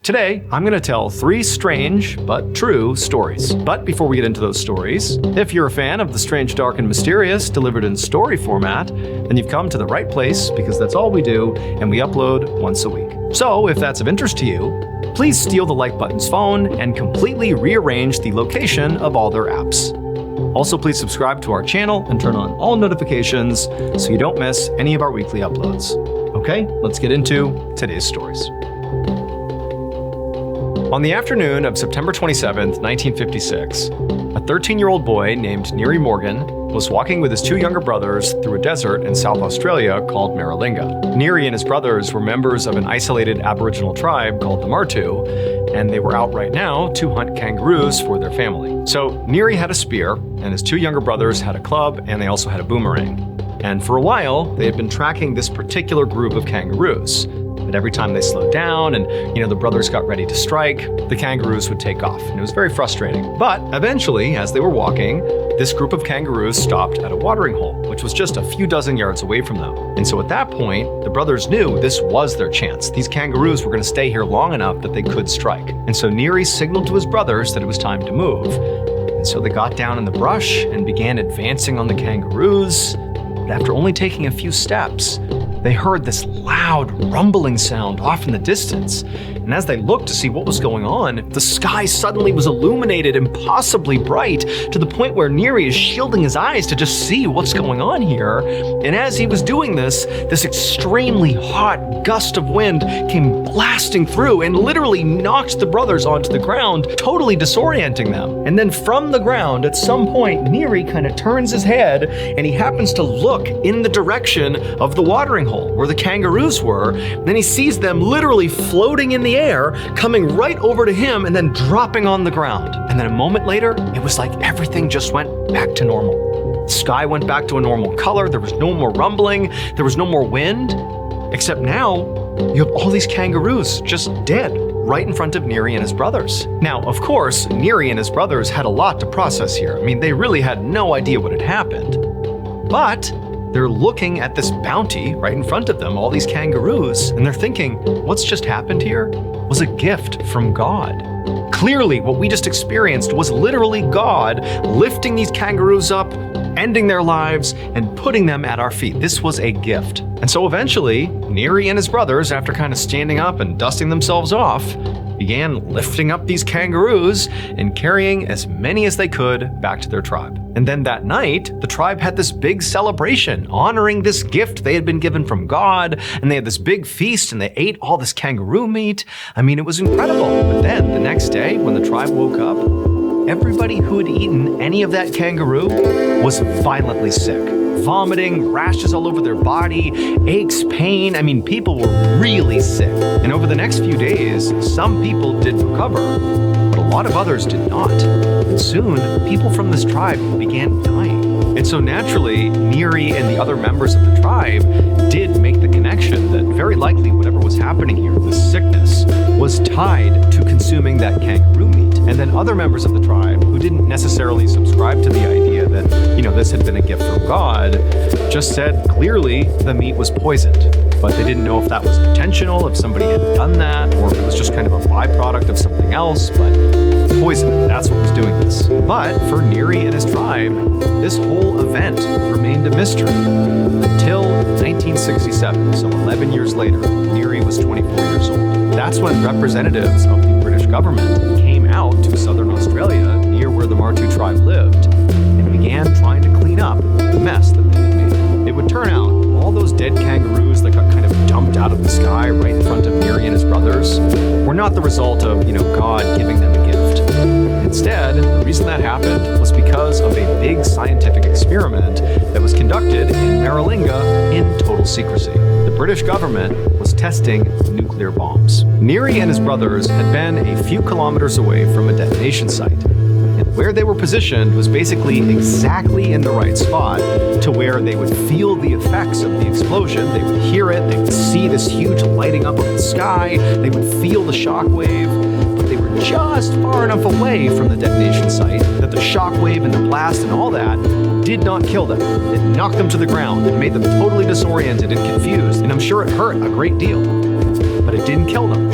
Today, I'm going to tell 3 strange but true stories. But before we get into those stories, if you're a fan of the strange, dark, and mysterious delivered in story format, then you've come to the right place because that's all we do, and we upload once a week. So if that's of interest to you, please steal the like button's phone and completely rearrange the location of all their apps. Also, please subscribe to our channel and turn on all notifications so you don't miss any of our weekly uploads. Okay, let's get into today's stories. On the afternoon of September 27th, 1956, a 13-year-old boy named Neary Morgan was walking with his 2 younger brothers through a desert in South Australia called Maralinga. Neary and his brothers were members of an isolated Aboriginal tribe called the Martu, and they were out right now to hunt kangaroos for their family. So Neary had a spear, and his 2 younger brothers had a club, and they also had a boomerang. And for a while, they had been tracking this particular group of kangaroos. But every time they slowed down and, the brothers got ready to strike, the kangaroos would take off. And it was very frustrating. But eventually, as they were walking, this group of kangaroos stopped at a watering hole, which was just a few dozen yards away from them. And so at that point, the brothers knew this was their chance. These kangaroos were going to stay here long enough that they could strike. And so Neary signaled to his brothers that it was time to move. And so they got down in the brush and began advancing on the kangaroos. But after only taking a few steps, they heard this loud rumbling sound off in the distance. And as they looked to see what was going on, the sky suddenly was illuminated impossibly bright to the point where Neary is shielding his eyes to just see what's going on here. And as he was doing this extremely hot gust of wind came blasting through and literally knocked the brothers onto the ground, totally disorienting them. And then from the ground, at some point, Neary kind of turns his head and he happens to look in the direction of the watering hole where the kangaroos were. Then he sees them literally floating in the air, coming right over to him and then dropping on the ground. And then a moment later, it was like everything just went back to normal. The sky went back to a normal color. There was no more rumbling. There was no more wind. Except now, you have all these kangaroos just dead right in front of Neary and his brothers. Now, of course, Neary and his brothers had a lot to process here. They really had no idea what had happened. But they're looking at this bounty right in front of them, all these kangaroos, and they're thinking, what's just happened here was a gift from God. Clearly, what we just experienced was literally God lifting these kangaroos up, ending their lives, and putting them at our feet. This was a gift. And so eventually, Neary and his brothers, after kind of standing up and dusting themselves off, began lifting up these kangaroos and carrying as many as they could back to their tribe. And then that night, the tribe had this big celebration honoring this gift they had been given from God, and they had this big feast and they ate all this kangaroo meat. It was incredible. But then the next day, when the tribe woke up, everybody who had eaten any of that kangaroo was violently sick. Vomiting, rashes all over their body, aches, pain. People were really sick. And over the next few days, some people did recover, but a lot of others did not. And soon, people from this tribe began dying. And so naturally, Neary and the other members of the tribe did make the connection that very likely whatever was happening here, this sickness, was tied to consuming that kangaroo meat. And then other members of the tribe who didn't necessarily subscribe to the idea that, this had been a gift from God, just said clearly the meat was poisoned. But they didn't know if that was intentional, if somebody had done that, or if it was just kind of a byproduct of something else. But poison, that's what was doing this. But for Neary and his tribe, this whole event remained a mystery until 1967. So 11 years later, Neary was 24 years old. That's when representatives of the British government came out to southern Australia, near where the Martu tribe lived, and began trying to clean up the mess that they had made. It would turn out all those dead kangaroos that got kind of dumped out of the sky right in front of Neary and his brothers were not the result of, God giving them a gift. Instead, the reason that happened was because of a big scientific experiment that was conducted in Maralinga in total secrecy. The British government was testing nuclear bombs. Neary and his brothers had been a few kilometers away from a detonation site. And where they were positioned was basically exactly in the right spot to where they would feel the effects of the explosion. They would hear it, they would see this huge lighting up of the sky, they would feel the shockwave, but they were just far enough away from the detonation site that the shockwave and the blast and all that did not kill them. It knocked them to the ground. It made them totally disoriented and confused, and I'm sure it hurt a great deal, but it didn't kill them.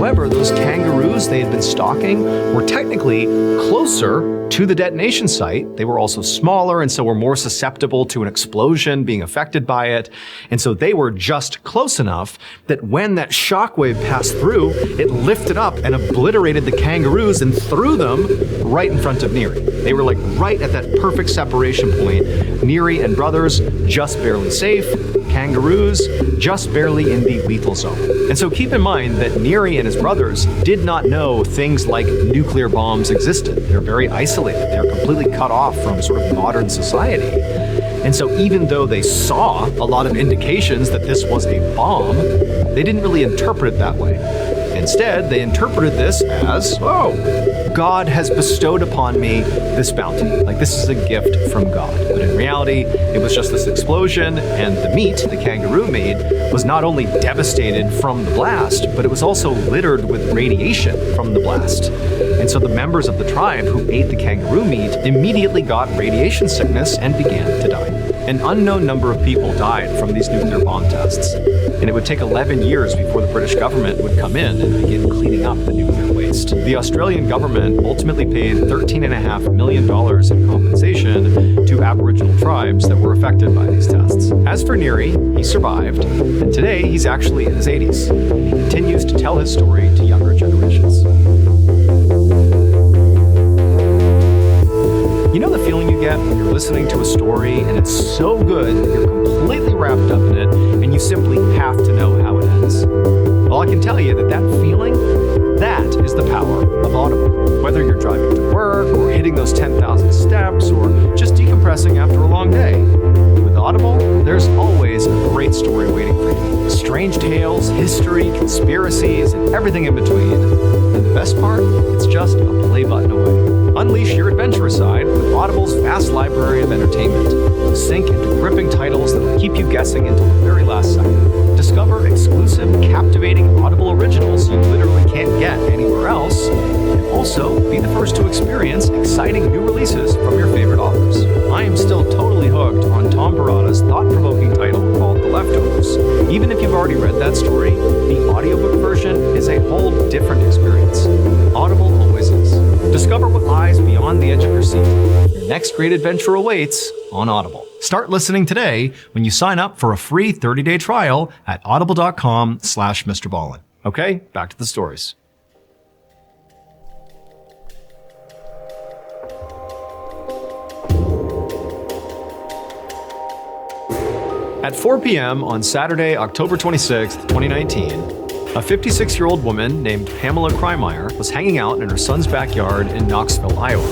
However, those kangaroos they had been stalking were technically closer to the detonation site. They were also smaller and so were more susceptible to an explosion being affected by it. And so they were just close enough that when that shockwave passed through, it lifted up and obliterated the kangaroos and threw them right in front of Neri. They were like right at that perfect separation point. Neri and brothers just barely safe, kangaroos just barely in the lethal zone. And so keep in mind that Neri and his brothers did not know things like nuclear bombs existed. They're very isolated. They're completely cut off from sort of modern society. And so even though they saw a lot of indications that this was a bomb, they didn't really interpret it that way. Instead, they interpreted this as, oh, God has bestowed upon me this bounty. Like this is a gift from God. But in reality, it was just this explosion, and the meat the kangaroo made was not only devastated from the blast, but it was also littered with radiation from the blast. And so the members of the tribe who ate the kangaroo meat immediately got radiation sickness and began to die. An unknown number of people died from these nuclear bomb tests, and it would take 11 years before the British government would come in and begin cleaning up the nuclear waste. The Australian government ultimately paid $13.5 million in compensation to Aboriginal tribes that were affected by these tests. As for Neri, he survived, and today he's actually in his 80s. He continues to tell his story to younger generations. You know the feeling you get when you're listening to a story and it's so good that you're completely wrapped up in it and you simply have to know how it ends? Well, I can tell you that feeling, that is the power of Audible. Whether you're driving to work or hitting those 10,000 steps or just decompressing after a long day, with Audible, there's always a great story waiting for you. Strange tales, history, conspiracies, and everything in between. And the best part, it's just a play button away. Unleash your adventurous side with Audible's vast library of entertainment. Sink into gripping titles that will keep you guessing until the very last second. Discover exclusive, captivating Audible originals you literally can't get anywhere else. And also, be the first to experience exciting new releases from your favorite authors. I am still totally hooked on Tom Perrotta's thought-provoking title called The Leftovers. Even if you've already read that story, the audiobook version is a whole different experience. Audible always is. Discover what lies beyond the edge of your seat. Your next great adventure awaits on Audible. Start listening today when you sign up for a free 30-day trial at audible.com/Mr. Ballin. Okay, back to the stories. At 4 p.m. on Saturday, October 26, 2019, a 56-year-old woman named Pamela Krymeyer was hanging out in her son's backyard in Knoxville, Iowa.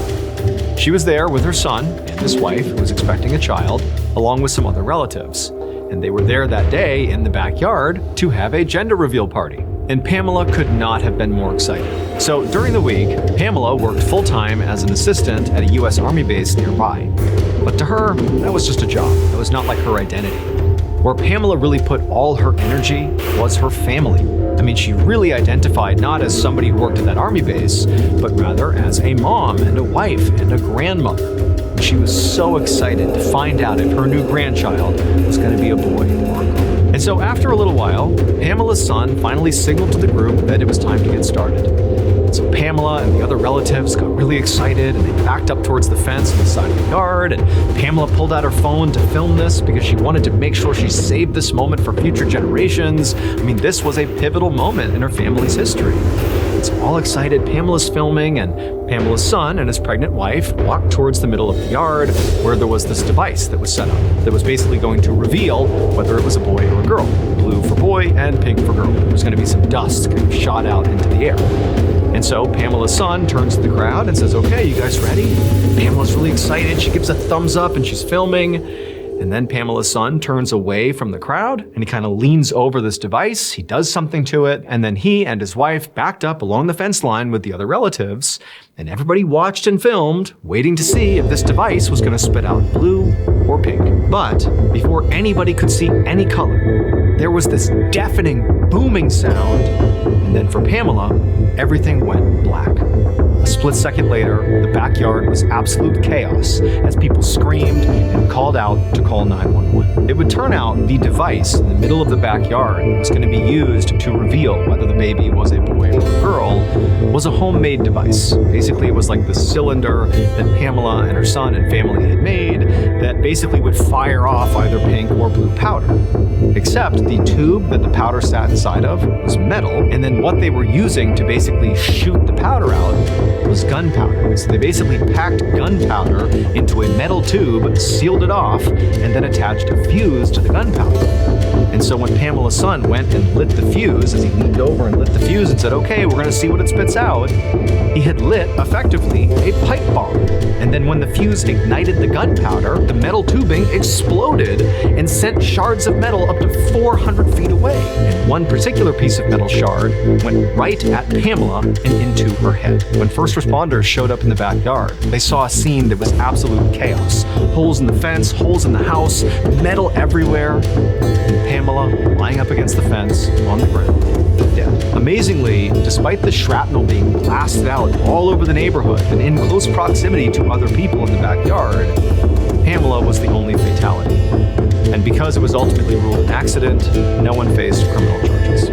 She was there with her son and his wife, who was expecting a child, along with some other relatives. And they were there that day in the backyard to have a gender reveal party. And Pamela could not have been more excited. So during the week, Pamela worked full-time as an assistant at a U.S. Army base nearby. But to her, that was just a job. That was not like her identity. Where Pamela really put all her energy was her family. I mean, she really identified not as somebody who worked at that army base, but rather as a mom and a wife and a grandmother. And she was so excited to find out if her new grandchild was going to be a boy or a girl. And so after a little while, Pamela's son finally signaled to the group that it was time to get started. So Pamela and the other relatives got really excited and they backed up towards the fence on the side of the yard, and Pamela pulled out her phone to film this because she wanted to make sure she saved this moment for future generations. I mean, this was a pivotal moment in her family's history. So all excited, Pamela's filming, and Pamela's son and his pregnant wife walked towards the middle of the yard where there was this device that was set up that was basically going to reveal whether it was a boy or a girl. Blue for boy and pink for girl. There was going to be some dust kind of shot out into the air. And so Pamela's son turns to the crowd and says, "Okay, you guys ready?" Pamela's really excited. She gives a thumbs up and she's filming. And then Pamela's son turns away from the crowd and he kind of leans over this device. He does something to it. And then he and his wife backed up along the fence line with the other relatives. And everybody watched and filmed, waiting to see if this device was going to spit out blue or pink. But before anybody could see any color, there was this deafening, booming sound. And And then for Pamela, everything went black. A split second later, the backyard was absolute chaos as people screamed and called out to call 911. It would turn out the device in the middle of the backyard was going to be used to reveal whether the baby was a boy or a girl was a homemade device. Basically, it was like the cylinder that Pamela and her son and family had made that basically would fire off either pink or blue powder. Except the tube that the powder sat inside of was metal, and then what they were using to basically shoot the powder out was gunpowder. So they basically packed gunpowder into a metal tube, sealed it off, and then attached a fuse to the gunpowder. And so when Pamela's son went and lit the fuse, as he leaned over and lit the fuse and said, "Okay, we're going to see what it spits out," he had lit, effectively, a pipe bomb. And then when the fuse ignited the gunpowder, the metal tubing exploded and sent shards of metal up to 400 feet away. And one particular piece of metal shard went right at Pamela and into her head. When first responders showed up in the backyard, they saw a scene that was absolute chaos. Holes in the fence, holes in the house, metal everywhere. Pamela lying up against the fence on the ground, dead. Amazingly, despite the shrapnel being blasted out all over the neighborhood and in close proximity to other people in the backyard, Pamela was the only fatality. And because it was ultimately ruled an accident, no one faced criminal charges.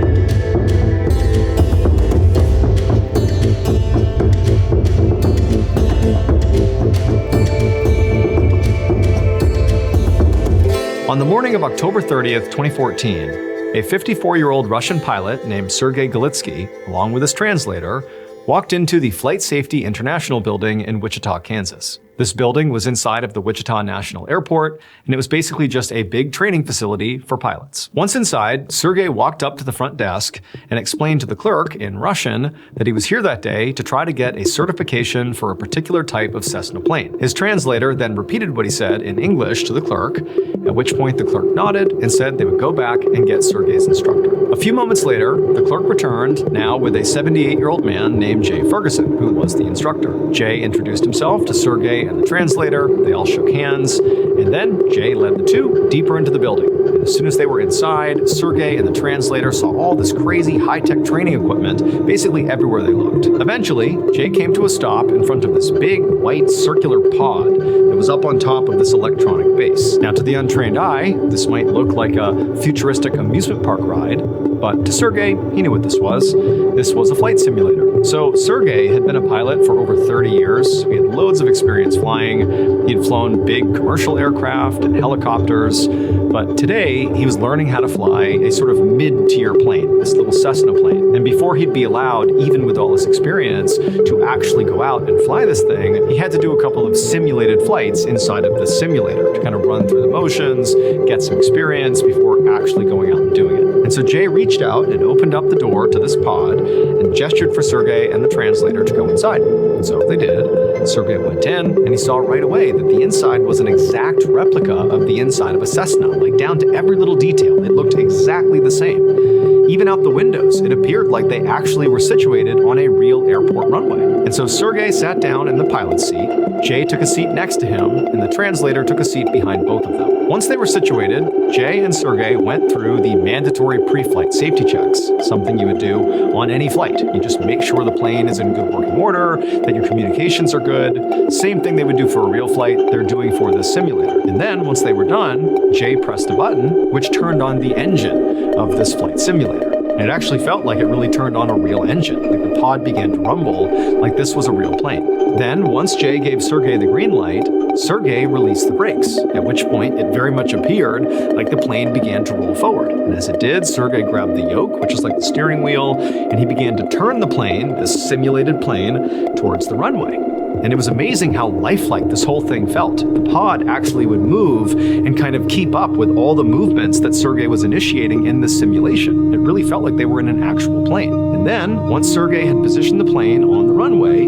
On the morning of October 30th, 2014, a 54-year-old Russian pilot named Sergei Galitsky, along with his translator, walked into the Flight Safety International building in Wichita, Kansas. This building was inside of the Wichita National Airport, and it was basically just a big training facility for pilots. Once inside, Sergei walked up to the front desk and explained to the clerk in Russian that he was here that day to try to get a certification for a particular type of Cessna plane. His translator then repeated what he said in English to the clerk, at which point the clerk nodded and said they would go back and get Sergei's instructor. A few moments later, the clerk returned, now with a 78-year-old man named Jay Ferguson, who was the instructor. Jay introduced himself to Sergei and the translator. They all shook hands, and then Jay led the two deeper into the building. And as soon as they were inside, Sergei and the translator saw all this crazy high-tech training equipment basically everywhere they looked. Eventually, Jay came to a stop in front of this big, white, circular pod that was up on top of this electronic base. Now, to the untrained eye, this might look like a futuristic amusement park ride, but to Sergei, he knew what this was. This was a flight simulator. So Sergei had been a pilot for over 30 years. He had loads of experience flying. He had flown big commercial aircraft and helicopters, but today he was learning how to fly a sort of mid-tier plane, this little Cessna plane. And before he'd be allowed, even with all this experience, to actually go out and fly this thing, he had to do a couple of simulated flights inside of this simulator to kind of run through the motions, get some experience before actually going out and doing it. And so Jay reached out and opened up the door to this pod and gestured for Sergei and the translator to go inside. And so they did. Sergei went in, and he saw right away that the inside was an exact replica of the inside of a Cessna, like down to every little detail. It looked exactly the same. Even out the windows, it appeared like they actually were situated on a real airport runway. And so Sergei sat down in the pilot's seat, Jay took a seat next to him, and the translator took a seat behind both of them. Once they were situated, Jay and Sergei went through the mandatory pre-flight safety checks, something you would do on any flight. You just make sure the plane is in good working order, that your communications are good. Same thing they would do for a real flight, they're doing for this simulator. And then, once they were done, Jay pressed a button, which turned on the engine of this flight simulator. And it actually felt like it really turned on a real engine, like the pod began to rumble like this was a real plane. Then, once Jay gave Sergei the green light, Sergei released the brakes, at which point it very much appeared like the plane began to roll forward. And as it did, Sergei grabbed the yoke, which is like the steering wheel, and he began to turn the plane, this simulated plane, towards the runway. And it was amazing how lifelike this whole thing felt. The pod actually would move and kind of keep up with all the movements that Sergei was initiating in this simulation. It really felt like they were in an actual plane. And then, once Sergei had positioned the plane on the runway,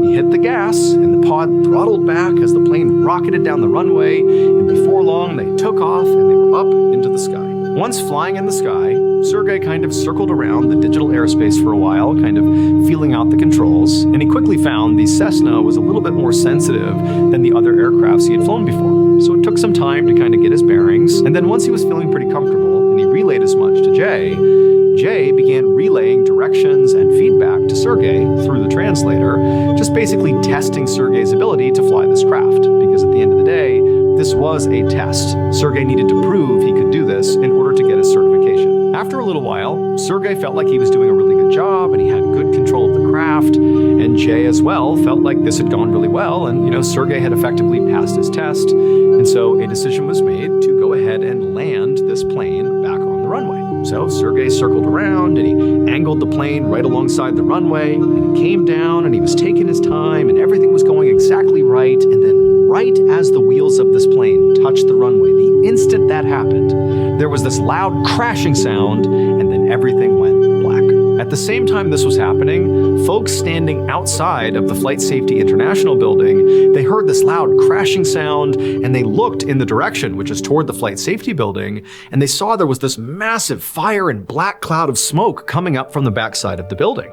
he hit the gas, and the pod throttled back as the plane rocketed down the runway, and before long they took off and they were up into the sky. Once flying in the sky, Sergei kind of circled around the digital airspace for a while, kind of feeling out the controls, and he quickly found the Cessna was a little bit more sensitive than the other aircrafts he had flown before. So it took some time to kind of get his bearings, and then once he was feeling pretty comfortable, and he relayed as much to Jay, Jay began relaying directions and feedback to Sergei through the translator, just basically testing Sergei's ability to fly this craft, because at the end of the day, this was a test. Sergei needed to prove he could do this in order to get his certification. After a little while, Sergei felt like he was doing a really good job and he had good control of the craft, and Jay as well felt like this had gone really well, and Sergei had effectively passed his test, and so a decision was made to go ahead and land this plane back on the runway. So Sergei circled around and he angled the plane right alongside the runway, and he came down and he was taking his time and everything was going exactly right, and then right as the wheels of this plane touched the runway, the instant that happened, there was this loud crashing sound, and then everything went black. At the same time this was happening, folks standing outside of the Flight Safety International building, they heard this loud crashing sound, and they looked in the direction, which is toward the Flight Safety building, and they saw there was this massive fire and black cloud of smoke coming up from the backside of the building.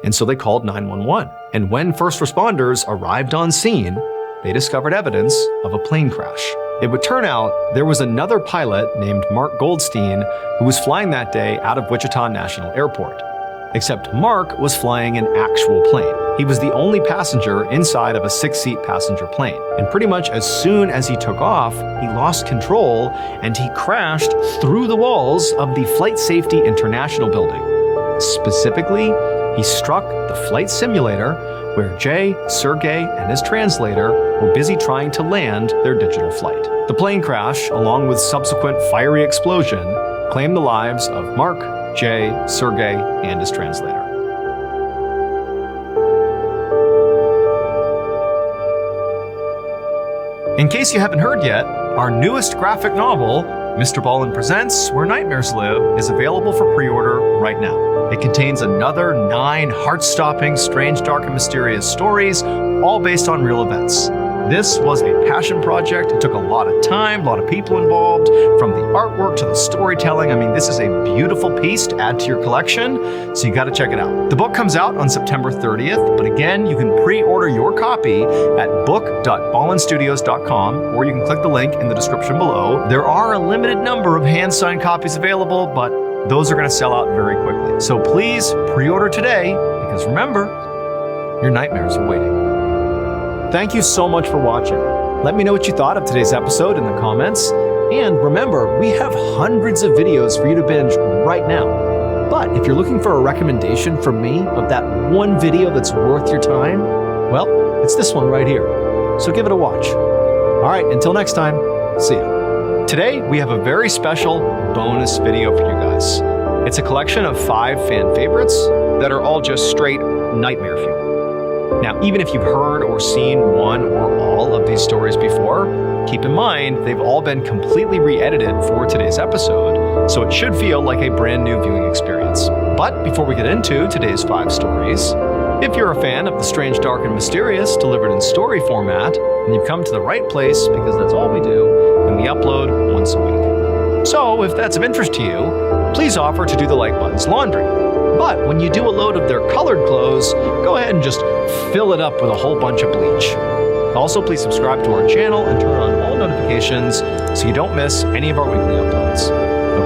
And so they called 911. And when first responders arrived on scene, they discovered evidence of a plane crash. It would turn out there was another pilot named Mark Goldstein who was flying that day out of Wichita National Airport. Except Mark was flying an actual plane. He was the only passenger inside of a 6-seat passenger plane. And pretty much as soon as he took off, he lost control and he crashed through the walls of the Flight Safety International building. Specifically, he struck the flight simulator where Jay, Sergei, and his translator were busy trying to land their digital flight. The plane crash, along with subsequent fiery explosion, claimed the lives of Mark, Jay, Sergei, and his translator. In case you haven't heard yet, our newest graphic novel, Mr. Ballin Presents Where Nightmares Live, is available for pre-order right now. It contains another 9 heart-stopping, strange, dark, and mysterious stories, all based on real events. This was a passion project. It took a lot of time, a lot of people involved, from the artwork to the storytelling. I mean, this is a beautiful piece to add to your collection, so you got to check it out. The book comes out on September 30th, but again, you can pre-order your copy at book.ballinstudios.com, or you can click the link in the description below. There are a limited number of hand-signed copies available, but those are going to sell out very quickly. So please pre-order today, because remember, your nightmares are waiting. Thank you so much for watching. Let me know what you thought of today's episode in the comments. And remember, we have hundreds of videos for you to binge right now. But if you're looking for a recommendation from me of that one video that's worth your time, well, it's this one right here. So give it a watch. All right, until next time, see ya. Today, we have a very special bonus video for you guys. It's a collection of 5 fan favorites that are all just straight nightmare fuel. Now, even if you've heard or seen one or all of these stories before, keep in mind they've all been completely re-edited for today's episode, so it should feel like a brand new viewing experience. But before we get into today's 5 stories, if you're a fan of the strange, dark, and mysterious delivered in story format, then you've come to the right place, because that's all we do, and we upload once a week. So if that's of interest to you, please offer to do the like button's laundry. But when you do a load of their colored clothes, go ahead and just fill it up with a whole bunch of bleach. Also, please subscribe to our channel and turn on all notifications so you don't miss any of our weekly uploads.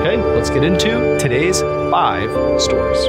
Okay, let's get into today's 5 stories.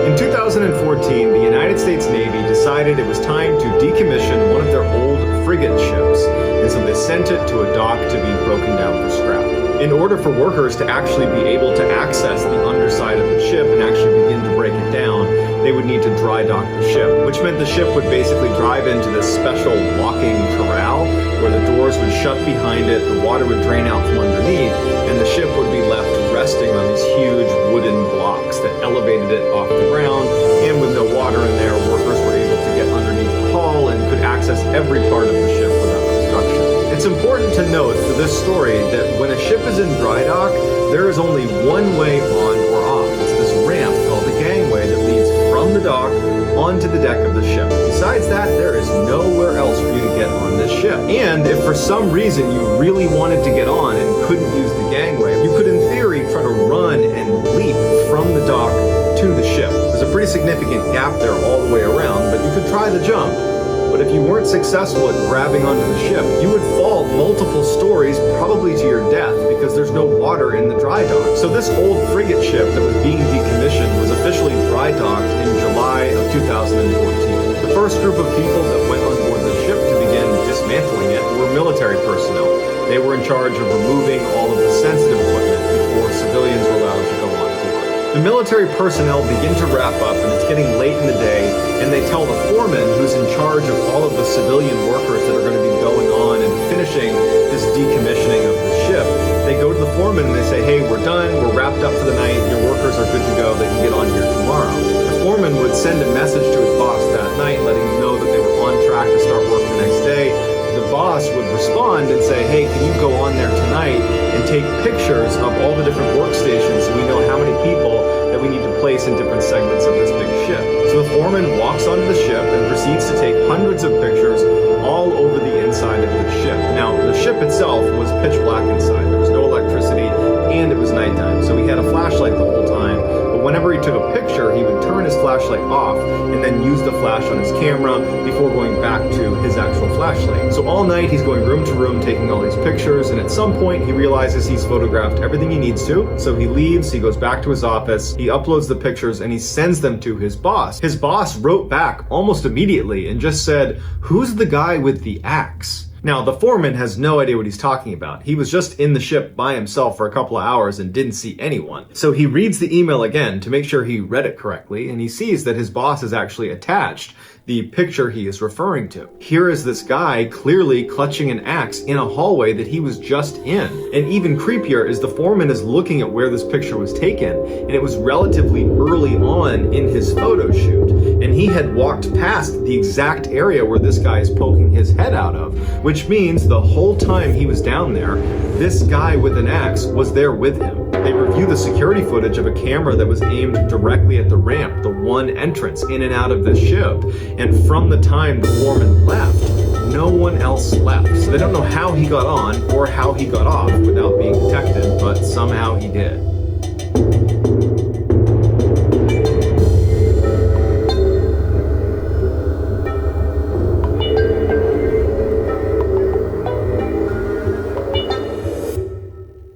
In 2014, the United States Navy decided it was time to decommission one of their old frigate ships, and so they sent it to a dock to be broken down for scrap. In order for workers to actually be able to access the underside of the ship and actually begin to break it down, they would need to dry dock the ship, which meant the ship would basically drive into this special locking corral where the doors would shut behind it, the water would drain out from underneath, and the ship would be left resting on these huge wooden blocks that elevated it off the ground, and with no water in there, workers were able to get underneath the hull and could access every part of the ship without obstruction. It's important to note for this story that when a ship is in dry dock, there is only one way on or off. It's this ramp called the gangway that leads from the dock onto the deck of the ship. Besides that, there is nowhere else for you to get on this ship. And if for some reason you really wanted to get on and couldn't use the gangway, you could in theory try to run and leap from the dock to the ship. There's a pretty significant gap there all the way around, but you could try the jump. But But if you weren't successful at grabbing onto the ship, you would fall multiple stories, probably to your death, because there's no water in the dry dock. So this old frigate ship that was being decommissioned was officially dry docked in July of 2014. The first group of people that went on board the ship to begin dismantling it were military personnel. They were in charge of removing all of the sensitive equipment before civilians were allowed to go on board. The military personnel begin to wrap up, and it's getting late in the day, and they tell the foreman, who's in charge of all of the civilian workers that are going to be going on and finishing this decommissioning of the ship. They go to the foreman and they say, hey, we're done, we're wrapped up for the night, your workers are good to go, they can get on here tomorrow. The foreman would send a message to his boss that night, letting him know that they were on track to start work the next day. The boss would respond and say, hey, can you go on there tonight and take pictures of all the different workstations so we know how many people that we need to place in different segments of this big ship. So the foreman walks onto the ship and proceeds to take hundreds of pictures all over the inside of the ship. Now, the ship itself was pitch black inside. There was no electricity, and it was nighttime. So he had a flashlight the whole time. But whenever he took a picture, he would turn his flashlight off and then use the flash on his camera before going back to his actual flashlight. So all night he's going room to room taking all these pictures, and at some point he realizes he's photographed everything he needs to. So he leaves, he goes back to his office, he uploads the pictures, and he sends them to his boss. His boss wrote back almost immediately and just said, who's the guy with the axe? Now, the foreman has no idea what he's talking about. He was just in the ship by himself for a couple of hours and didn't see anyone. So he reads the email again to make sure he read it correctly, and he sees that his boss has actually attached the picture he is referring to. Here is this guy clearly clutching an axe in a hallway that he was just in. And even creepier is the foreman is looking at where this picture was taken, and it was relatively early on in his photo shoot. And he had walked past the exact area where this guy is poking his head out of, which means the whole time he was down there, this guy with an axe was there with him. They review the security footage of a camera that was aimed directly at the ramp, the one entrance in and out of the ship. And from the time the foreman left, no one else left. So they don't know how he got on or how he got off without being detected, but somehow he did.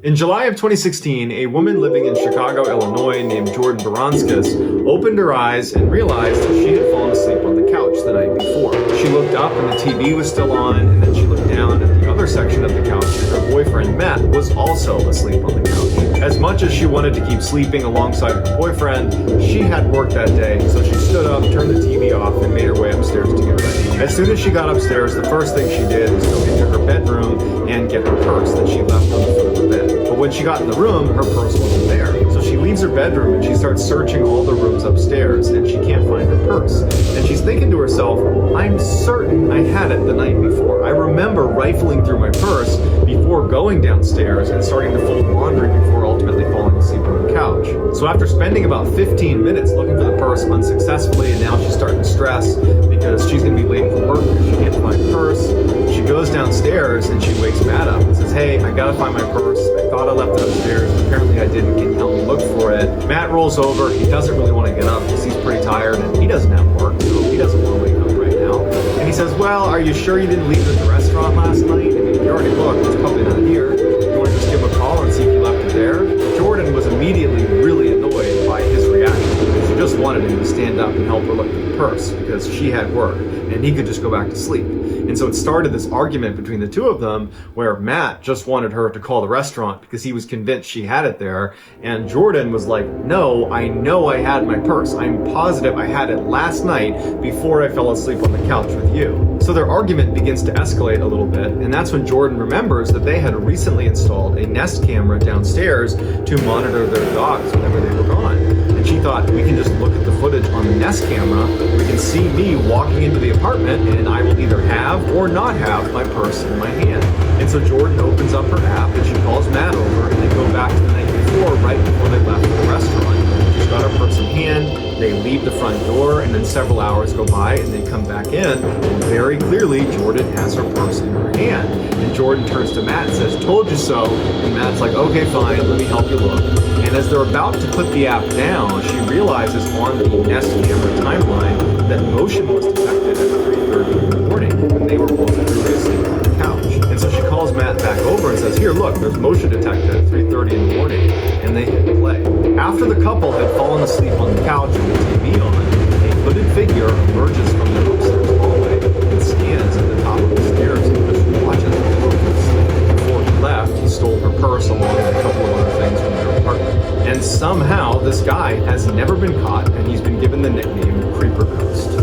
In July of 2016, a woman living in Chicago, Illinois, named Jordan Baranskis opened her eyes and realized that she had fallen asleep on the couch the night before. She looked up and the TV was still on, and then she looked down at the other section of the couch, and her boyfriend, Matt, was also asleep on the couch. As much as she wanted to keep sleeping alongside her boyfriend, she had work that day, so she stood up, turned the TV off, and made her way upstairs to get ready. As soon as she got upstairs, the first thing she did was go into her bedroom and get her purse that she left on the foot of the bed. But when she got in the room, her purse wasn't there. So she leaves her bedroom and she starts searching all the rooms upstairs, and she can't find her purse. And she's thinking to herself, I'm certain I had it the night before. I remember rifling through my purse before going downstairs and starting to fold laundry before ultimately falling asleep on the couch. So after spending about 15 minutes looking for the purse unsuccessfully, and now she's starting to stress because she's going to be late for work because she can't find the purse, she goes downstairs and she wakes Matt up and says, hey, I gotta find my purse. I thought I left it upstairs, but apparently I didn't. Can you help me look for it? Matt rolls over. He doesn't really want to get up because he's pretty tired and he doesn't have work, so he doesn't want to wake up right now. And he says, well, are you sure you didn't leave it at the restaurant last night? I mean, you already looked. It's probably not here. You want to just give him a call and see if you left it there? Jordan was immediately really annoyed by his reaction. She just wanted him to stand up and help her look for the purse because she had work and he could just go back to sleep. And so it started this argument between the two of them where Matt just wanted her to call the restaurant because he was convinced she had it there. And Jordan was like, no, I know I had my purse. I'm positive I had it last night before I fell asleep on the couch with you. So their argument begins to escalate a little bit. And that's when Jordan remembers that they had recently installed a Nest camera downstairs to monitor their dogs whenever they were gone. And she thought, we can just look at the footage on the Nest camera. We can see me walking into the apartment and I will either have or not have my purse in my hand. And so Jordan opens up her app and she calls Matt over, and they go back to the night before, right before they left the restaurant. She's got her purse in hand, they leave the front door, and then several hours go by and they come back in, and very clearly Jordan has her purse in her hand. And Jordan turns to Matt and says, told you so. And Matt's like, okay, fine, let me help you look. And as they're about to put the app down, she realizes on the Nest camera timeline that motion was detected at 3 3:30 in the morning when they were both clearly asleep on the couch. And so she calls Matt back over and says, "Here, look, there's motion detected at 3:30 in the morning." And they hit play. After the couple had fallen asleep on the couch and the TV on, a hooded figure emerges from their upstairs hallway and stands at the top of the stairs and just watches them sleep. Before he left, he stole her purse along with a couple of other things from their apartment. And somehow, this guy has never been caught, and he's been given the nickname Creeper Ghost.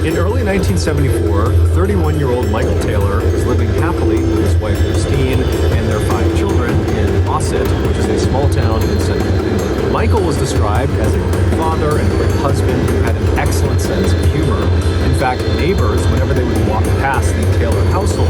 In early 1974, 31-year-old Michael Taylor was living happily with his wife Christine and their 5 children in Ossett, which is a small town in central England. Michael was described as a great father and a great husband who had an excellent sense of humor. In fact, neighbors, whenever they would walk past the Taylor household,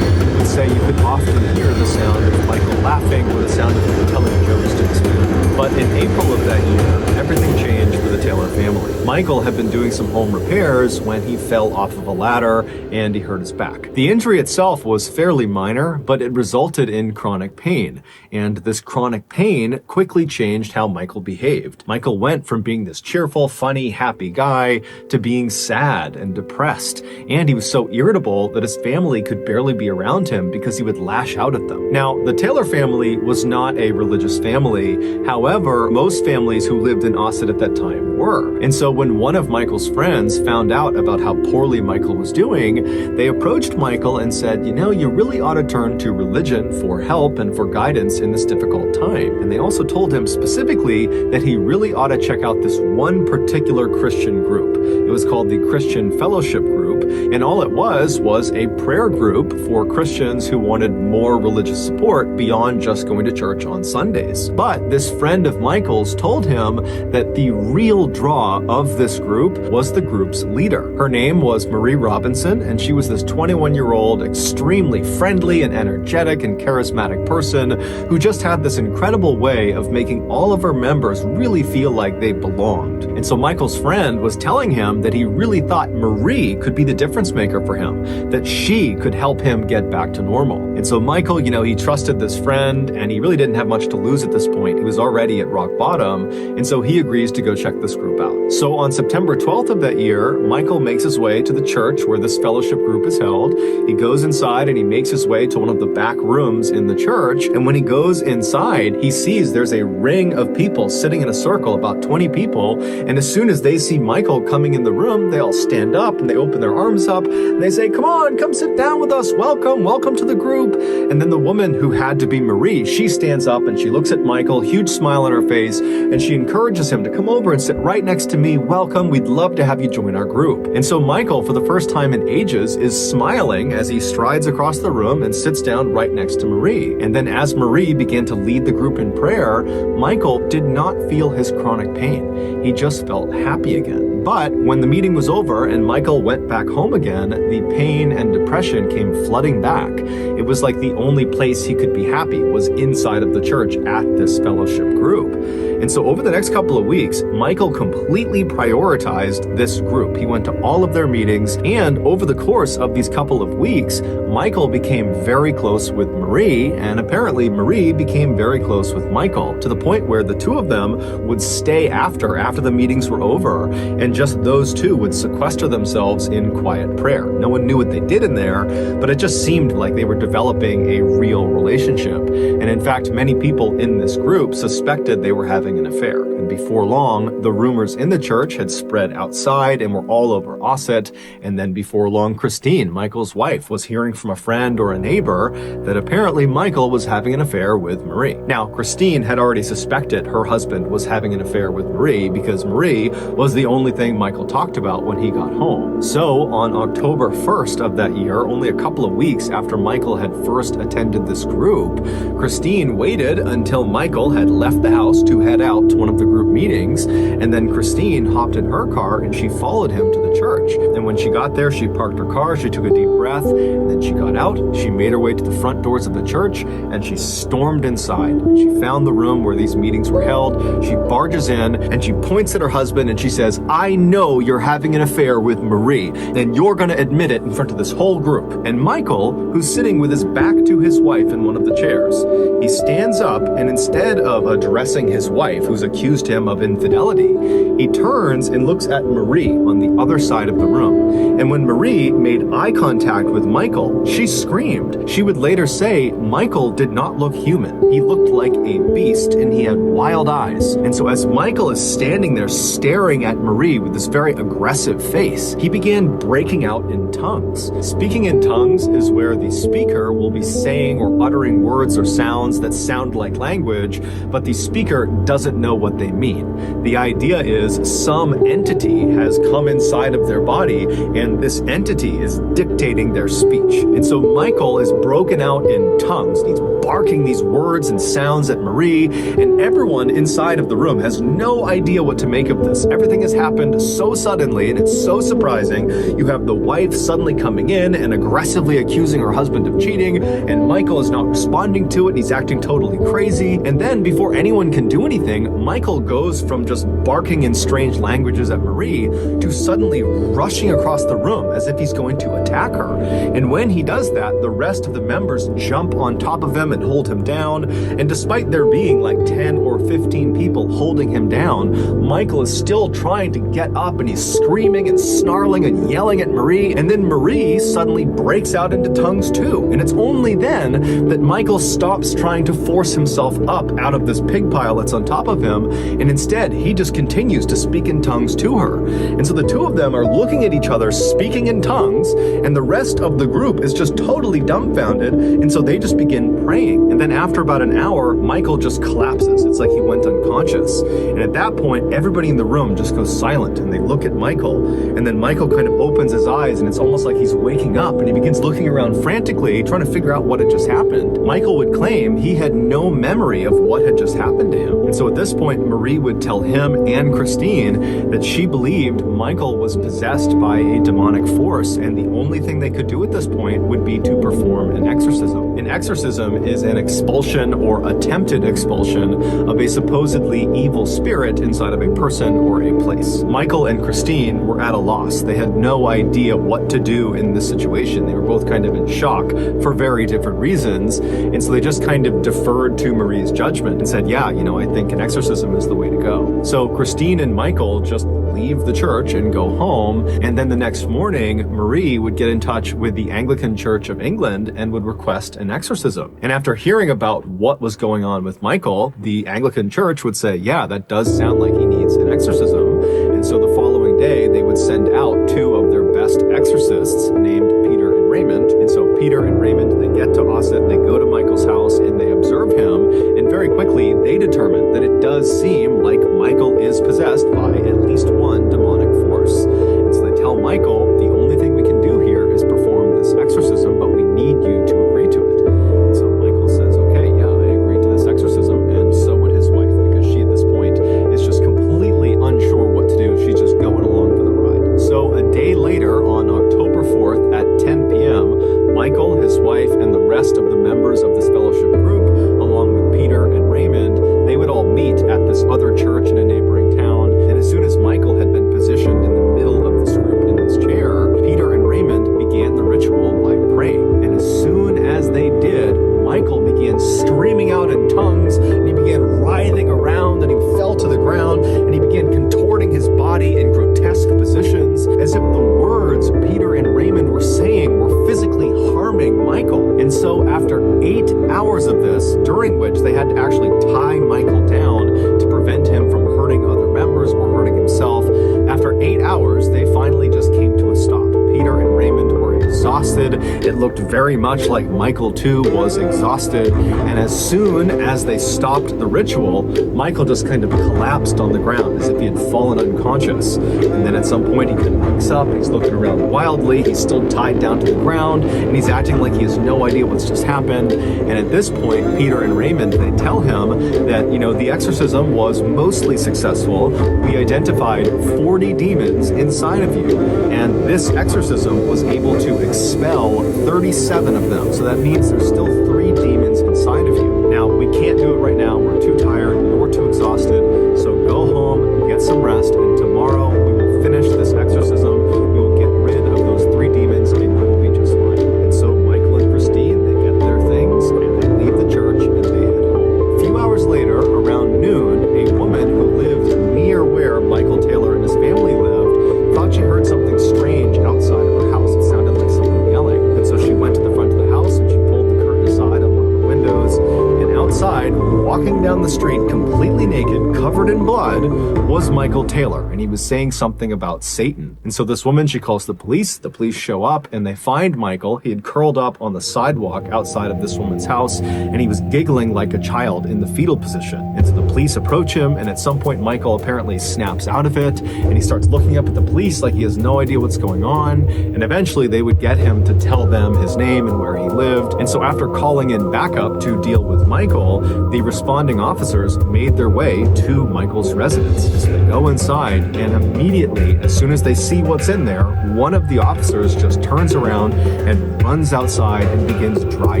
would say you could often hear the sound of Michael laughing or the sound of him telling jokes to his family. But in April of that year, everything changed for the Taylor family. Michael had been doing some home repairs when he fell off of a ladder and he hurt his back. The injury itself was fairly minor, but it resulted in chronic pain. And this chronic pain quickly changed how Michael behaved. Michael went from being this cheerful, funny, happy guy to being sad and depressed. And he was so irritable that his family could barely be around him because he would lash out at them. Now, the Taylor family was not a religious family. However, most families who lived in Ossett at that time were. And so when one of Michael's friends found out about how poorly Michael was doing, they approached Michael and said, you really ought to turn to religion for help and for guidance in this difficult time. And they also told him specifically that he really ought to check out this one particular Christian group. It was called the Christian Fellowship Group, and all it was a prayer group for Christians who wanted more religious support beyond just going to church on Sundays. But this friend of Michael's told him that the real draw of this group was the group's leader. Her name was Marie Robinson, and she was this 21-year-old, extremely friendly and energetic and charismatic person who just had this incredible way of making all of her members really feel like they belonged. And so Michael's friend was telling him that he really thought Marie could be the difference maker for him, that she could help him get back to normal. And so Michael, he trusted this friend, and he really didn't have much to lose at this point. He was already at rock bottom, and so he agrees to go check this group out. So on September 12th of that year, Michael makes his way to the church where this fellowship group is held. He goes inside and he makes his way to one of the back rooms in the church. And when he goes inside, he sees there's a ring of people sitting in a circle, about 20 people. And as soon as they see Michael coming in the room, they all stand up and they open their arms up and they say, "Come on, come sit down with us. Welcome to the group." And then the woman who had to be Marie, she stands up and she looks at Michael, huge smile on her face, and she encourages him to come over and sit right next to me. "Welcome, we'd love to have you join our group." And so Michael, for the first time in ages, is smiling as he strides across the room and sits down right next to Marie. And then as Marie began to lead the group in prayer, Michael did not feel his chronic pain. He just felt happy again. But when the meeting was over and Michael went back home again, the pain and depression came flooding back. It was like the only place he could be happy was inside of the church at this fellowship group. And so over the next couple of weeks, Michael completely prioritized this group. He went to all of their meetings, and over the course of these couple of weeks, Michael became very close with Marie, and apparently Marie became very close with Michael, to the point where the two of them would stay after the meetings were over, and just those two would sequester themselves in quiet prayer. No one knew what they did in there, but it just seemed like they were developing a real relationship. And in fact, many people in this group suspected they were having an affair. And before long, the rumors in the church had spread outside and were all over Ossett. And then before long, Christine, Michael's wife, was hearing from a friend or a neighbor that apparently Michael was having an affair with Marie. Now, Christine had already suspected her husband was having an affair with Marie because Marie was the only thing Michael talked about when he got home. So on October 1st of that year, only a couple of weeks after Michael had first attended this group, Christine waited until Michael had left the house to head out to one of the group meetings. And then Christine hopped in her car and she followed him to the church. And when she got there, she parked her car, she took a deep breath, and then she got out. She made her way to the front doors of the church and she stormed inside. And she found the room where these meetings were held. She barges in and she points at her husband and she says, "I know you're having an affair with Marie, and you're going to admit it in front of this whole group." And Michael, who's sitting with his back to his wife in one of the chairs, he stands up, and instead of addressing his wife, who's accused him of infidelity, he turns and looks at Marie on the other side of the room. And when Marie made eye contact with Michael, she screamed. She would later say Michael did not look human. He looked like a beast, and he had wild eyes. And so as Michael is standing there staring at Marie with this very aggressive face, he began breaking out in tongues. Speaking in tongues is where the speaker will be saying or uttering words or sounds that sound like language, but the speaker doesn't know what they mean. The idea is some entity has come inside of their body, and this entity is dictating their speech. And so Michael is broken out in tongues. He's barking these words and sounds at Marie, and everyone inside of the room has no idea what to make of this. Everything has happened so suddenly, and it's so surprising. You have the wife suddenly coming in and aggressively accusing her husband of cheating, and Michael is not responding to it. He's acting totally crazy. And then before anyone can do anything, Michael goes from just barking in strange languages at Marie to suddenly rushing across the room as if he's going to attack her. And when he does that, the rest of the members jump on top of him and hold him down. And despite there being like 10 or 15 people holding him down, Michael is still trying to get up, and he's screaming and snarling and yelling at Marie. And then Marie suddenly breaks out into tongues too. And it's only then that Michael stops trying to force himself up out of this pig pile that's on top of him, and instead he just continues to speak in tongues to her. And so the two of them are looking at each other speaking in tongues, and the rest of the group is just totally dumbfounded, and so they just begin praying. And then after about an hour, Michael just collapses. It's like he went unconscious. And at that point, everybody in the room just goes silent, and they look at Michael, and then Michael kind of opens his eyes, and it's almost like he's waking up, and he begins looking around frantically, trying to figure out what had just happened. Michael would claim he had no memory of what had just happened to him. And so at this point, Marie would tell him and Christine that she believed Michael was possessed by a demonic force, and the only thing they could do at this point would be to perform an exorcism. An exorcism is an expulsion or attempted expulsion of a supposedly evil spirit inside of a person or a place. Michael and Christine were at a loss. They had no idea what to do in this situation. They were both kind of in shock for very different reasons, and so they just kind of deferred to Marie's judgment and said, yeah, I think an exorcism is the way to go. So Christine and Michael just leave the church and go home, and then the next morning, Marie would get in touch with the Anglican Church of England and would request an exorcism. And after hearing about what was going on with Michael, the Anglican Church would say, yeah, that does sound like he needs an exorcism. And so the following day, they would send out two of their best exorcists named Peter and Raymond. And so Peter and Raymond, they get to Ossett, they go to Michael's house, and they observe him, and very quickly they determine that it does seem like Michael is possessed by at least one demonic force. And so they tell Michael, the only thing we can do here is perform this exorcism, but we need you to agree to it. And so Michael says, okay, yeah, I agree to this exorcism, and so would his wife, because she at this point is just completely unsure what to do. She's just going along for the ride. So a day later, on October 4th at 10 p.m., Michael, his wife, and the rest of the members of this fellowship group, along with Peter and Raymond, they would all meet at this other church in a neighboring town. And as soon as Michael had been positioned in the middle of this group in this chair, Peter and Raymond began the ritual by praying. And as soon as they did, Michael began screaming out in tongues, and he began writhing around, and he fell to the ground, and he began contorting his body in grotesque positions, as if the words Peter and Raymond were saying were physically harming Michael. And so after 8 hours of this, during which they had to actually tie Michael down to prevent him from hurting other members or hurting himself, after 8 hours, they finally just came to a stop. Peter and Raymond were exhausted. exhausted. It looked very much like Michael too was exhausted. And as soon as they stopped the ritual, Michael just kind of collapsed on the ground as if he had fallen unconscious. And then at some point he kind of wakes up, he's looking around wildly, he's still tied down to the ground, and he's acting like he has no idea what's just happened. And at this point, Peter and Raymond, they tell him that, the exorcism was mostly successful. We identified 40 demons inside of you, and this exorcism was able to expel 37 of them. So that means there's still 3 demons inside of you. Now, we can't do it right now. We're too tired, you're too exhausted. So go home, get some rest, and tomorrow we will finish this exorcism. We will get rid of those 3 demons, and you will be just fine. And so Michael and Christine, they get their things, and they leave the church, and they head home. A few hours later, around noon, a woman who lived near where Michael Taylor and his family lived thought she heard something strange outside of her house. It sounded like someone yelling. And so she went to the front of the house, and she pulled the curtain aside on one of the windows, and outside, walking down the street completely naked, covered in blood, was Michael Taylor, and he was saying something about Satan. And so this woman, she calls the police show up, and they find Michael. He had curled up on the sidewalk outside of this woman's house, and he was giggling like a child in the fetal position. And so the police approach him, and at some point Michael apparently snaps out of it, and he starts looking up at the police like he has no idea what's going on, and eventually they would get him to tell them his name and where he lived. And so after calling in backup to deal with Michael, the responding officers made their way to Michael's residence. So they go inside, and immediately, as soon as they see what's in there, one of the officers just turns around and runs outside and begins dry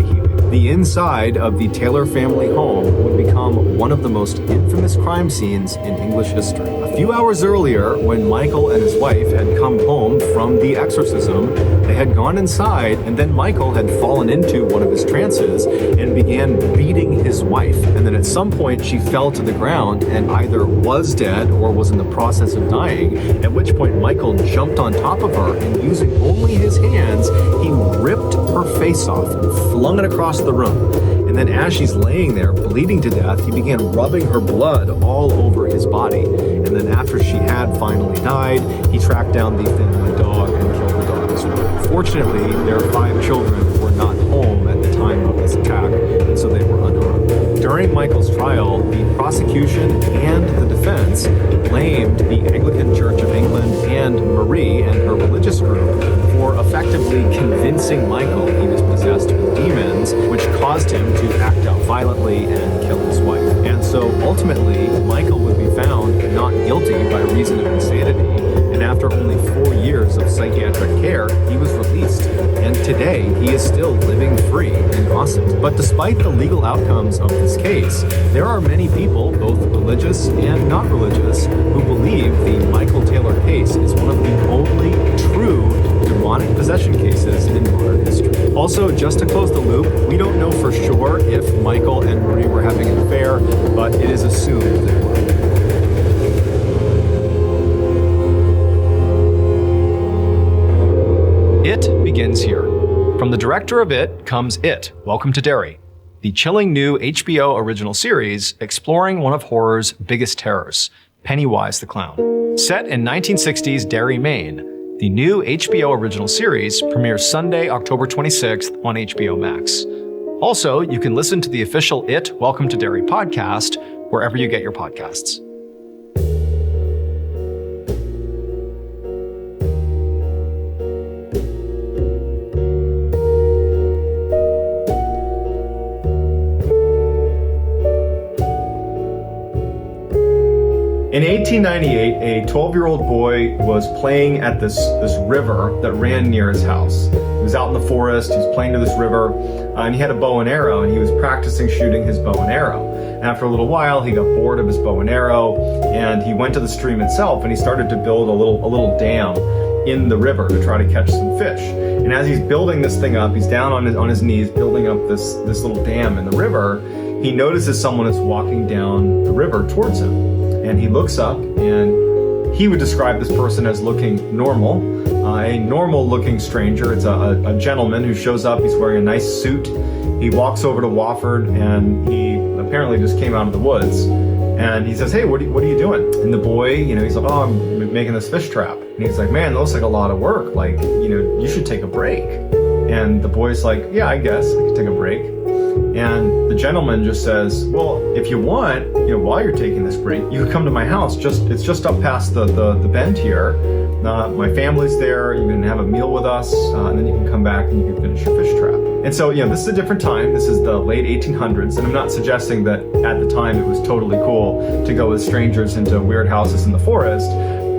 heaving. The inside of the Taylor family home would become one of the most infamous crime scenes in English history. A few hours earlier, when Michael and his wife had come home from the exorcism, they had gone inside, and then Michael had fallen into one of his trances and began beating his wife. And then at some point, she fell to the ground and either was dead or was in the process of dying, at which point Michael jumped on top of her, and using only his hands, he ripped her face off and flung it across the room. And then as she's laying there bleeding to death, he began rubbing her blood all over his body. And then after she had finally died, he tracked down the family dog and killed the dog as well. Fortunately, their 5 children were not home at the time of this attack, and so they were unharmed. During Michael's trial, the prosecution and the defense blamed the Anglican Church of England and Marie and her religious group for effectively convincing Michael he was possessed with demons, which caused him to act out violently and kill his wife. And so ultimately, Michael would be found not guilty by reason of insanity, and after only 4 years of psychiatric care, he was released. And today, he is still living free in Ossett. But despite the legal outcomes of this case, there are many people, both religious and not religious, who believe the Michael Taylor case is one of the only true demonic possession cases in modern history. Also, just to close the loop, we don't know for sure if Michael and Marie were having an affair, but it is assumed they were. It begins here. From the director of It comes It, Welcome to Derry, the chilling new HBO original series exploring one of horror's biggest terrors, Pennywise the Clown. Set in 1960s Derry, Maine, the new HBO original series premieres Sunday, October 26th on HBO Max. Also, you can listen to the official It, Welcome to Derry podcast wherever you get your podcasts. In 1898, a 12-year-old boy was playing at this river that ran near his house. He was out in the forest, he was playing to this river, and he had a bow and arrow, and he was practicing shooting his bow and arrow. And after a little while, he got bored of his bow and arrow, and he went to the stream itself, and he started to build a little dam in the river to try to catch some fish. And as he's building this thing up, he's down on his knees building up this little dam in the river, he notices someone is walking down the river towards him. And he looks up, and he would describe this person as looking normal, a normal-looking stranger. It's a gentleman who shows up. He's wearing a nice suit. He walks over to Wofford, and he apparently just came out of the woods. And he says, "Hey, what are you doing?" And the boy, he's like, "Oh, I'm making this fish trap." And he's like, man, that looks like a lot of work. Like, you should take a break. And the boy's like, yeah, I guess I could take a break. And the gentleman just says, well, if you want, while you're taking this break, you could come to my house. It's just up past the bend here. My family's there. You can have a meal with us, and then you can come back and you can finish your fish trap. And so, this is a different time. This is the late 1800s, and I'm not suggesting that at the time it was totally cool to go with strangers into weird houses in the forest.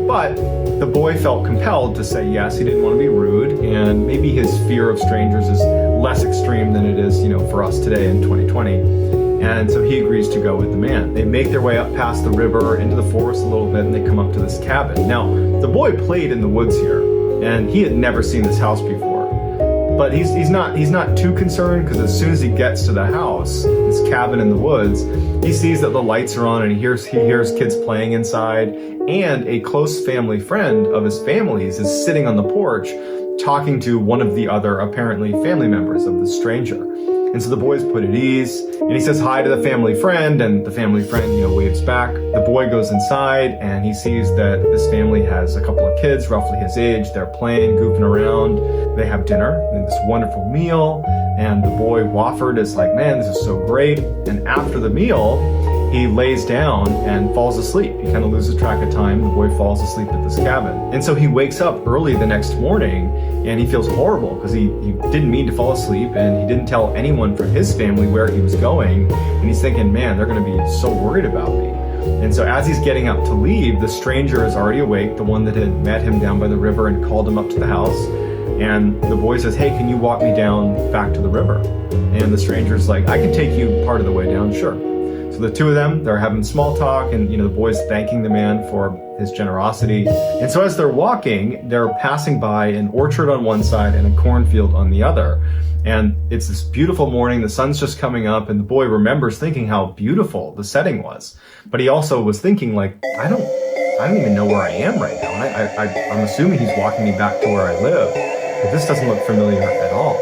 But the boy felt compelled to say yes. He didn't want to be rude, and maybe his fear of strangers is less extreme than it is, for us today in 2020. And so he agrees to go with the man. They make their way up past the river into the forest a little bit, and they come up to this cabin. Now, the boy played in the woods here, and he had never seen this house before. But he's not too concerned, because as soon as he gets to the house, this cabin in the woods, he sees that the lights are on, and he hears kids playing inside, and a close family friend of his family's is sitting on the porch talking to one of the other apparently family members of the stranger. And so the boy's put at ease, and he says hi to the family friend, and the family friend, waves back. The boy goes inside, and he sees that this family has a couple of kids, roughly his age. They're playing, goofing around. They have dinner, and this wonderful meal, and the boy, Wofford, is like, man, this is so great. And after the meal, he lays down and falls asleep. He kind of loses track of time. The boy falls asleep at this cabin. And so he wakes up early the next morning, and he feels horrible because he didn't mean to fall asleep, and he didn't tell anyone from his family where he was going. And he's thinking, man, they're going to be so worried about me. And so as he's getting up to leave, the stranger is already awake, the one that had met him down by the river and called him up to the house. And the boy says, hey, can you walk me down back to the river? And the stranger's like, I can take you part of the way down, sure. So the two of them, they're having small talk, and the boy's thanking the man for his generosity. And so as they're walking, they're passing by an orchard on one side and a cornfield on the other. And it's this beautiful morning, the sun's just coming up, and the boy remembers thinking how beautiful the setting was. But he also was thinking, like, I don't even know where I am right now. I'm assuming he's walking me back to where I live, but this doesn't look familiar at all.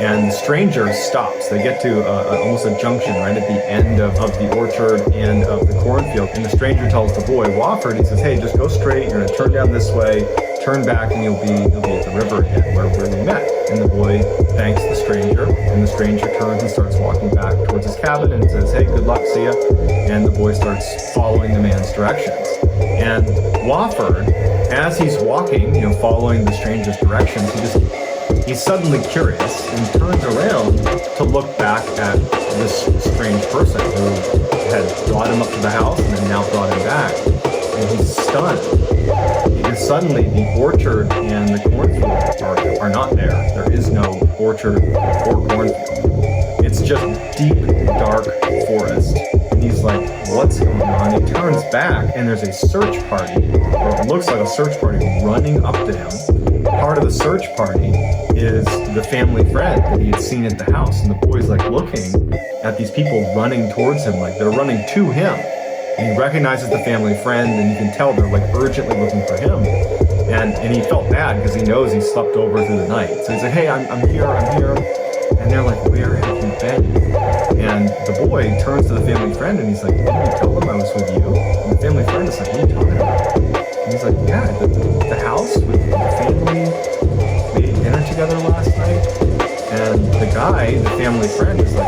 And the stranger stops. They get to almost a junction right at the end of the orchard and of the cornfield. And the stranger tells the boy, Wofford, he says, hey, just go straight. You're going to turn down this way, turn back, and you'll be at the river again where we met. And the boy thanks the stranger, and the stranger turns and starts walking back towards his cabin and says, hey, good luck, see ya. And the boy starts following the man's directions. And Wofford, as he's walking, following the stranger's directions, he's suddenly curious and turns around to look back at this strange person who had brought him up to the house and then now brought him back. And he's stunned because suddenly the orchard and the cornfield are not there. There is no orchard or cornfield. It's just deep, dark forest. And he's like, what's going on? He turns back, and there's a search party, or it looks like a search party, running up to him. Part of the search party is the family friend that he had seen at the house. And the boy's like looking at these people running towards him, like they're running to him. And he recognizes the family friend, and you can tell they're like urgently looking for him. And he felt bad because he knows he slept over through the night. So he's like, hey, I'm here. And they're like, where have you been? And the boy turns to the family friend and he's like, didn't you tell them I was with you? And the family friend is like, what are you talking about? And he's like, yeah, the house with the family, we ate dinner together last night. And the guy, the family friend, is like,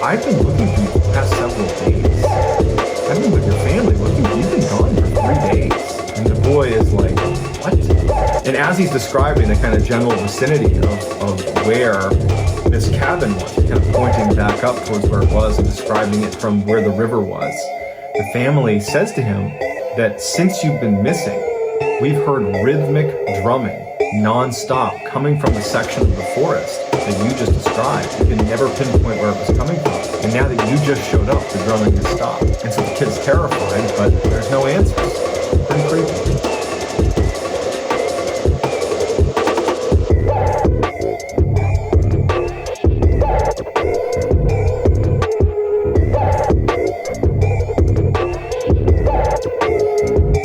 I've been looking for you for the past several days. I've been with your family looking for you. You've been gone for 3 days. And the boy is like, what? And as he's describing the kind of general vicinity of where this cabin was, kind of pointing back up towards where it was and describing it from where the river was, the family says to him that since you've been missing, we've heard rhythmic drumming non-stop coming from the section of the forest that you just described. You can never pinpoint where it was coming from. And now that you just showed up, the drumming has stopped. And so the kid's terrified, but there's no answers. Pretty creepy.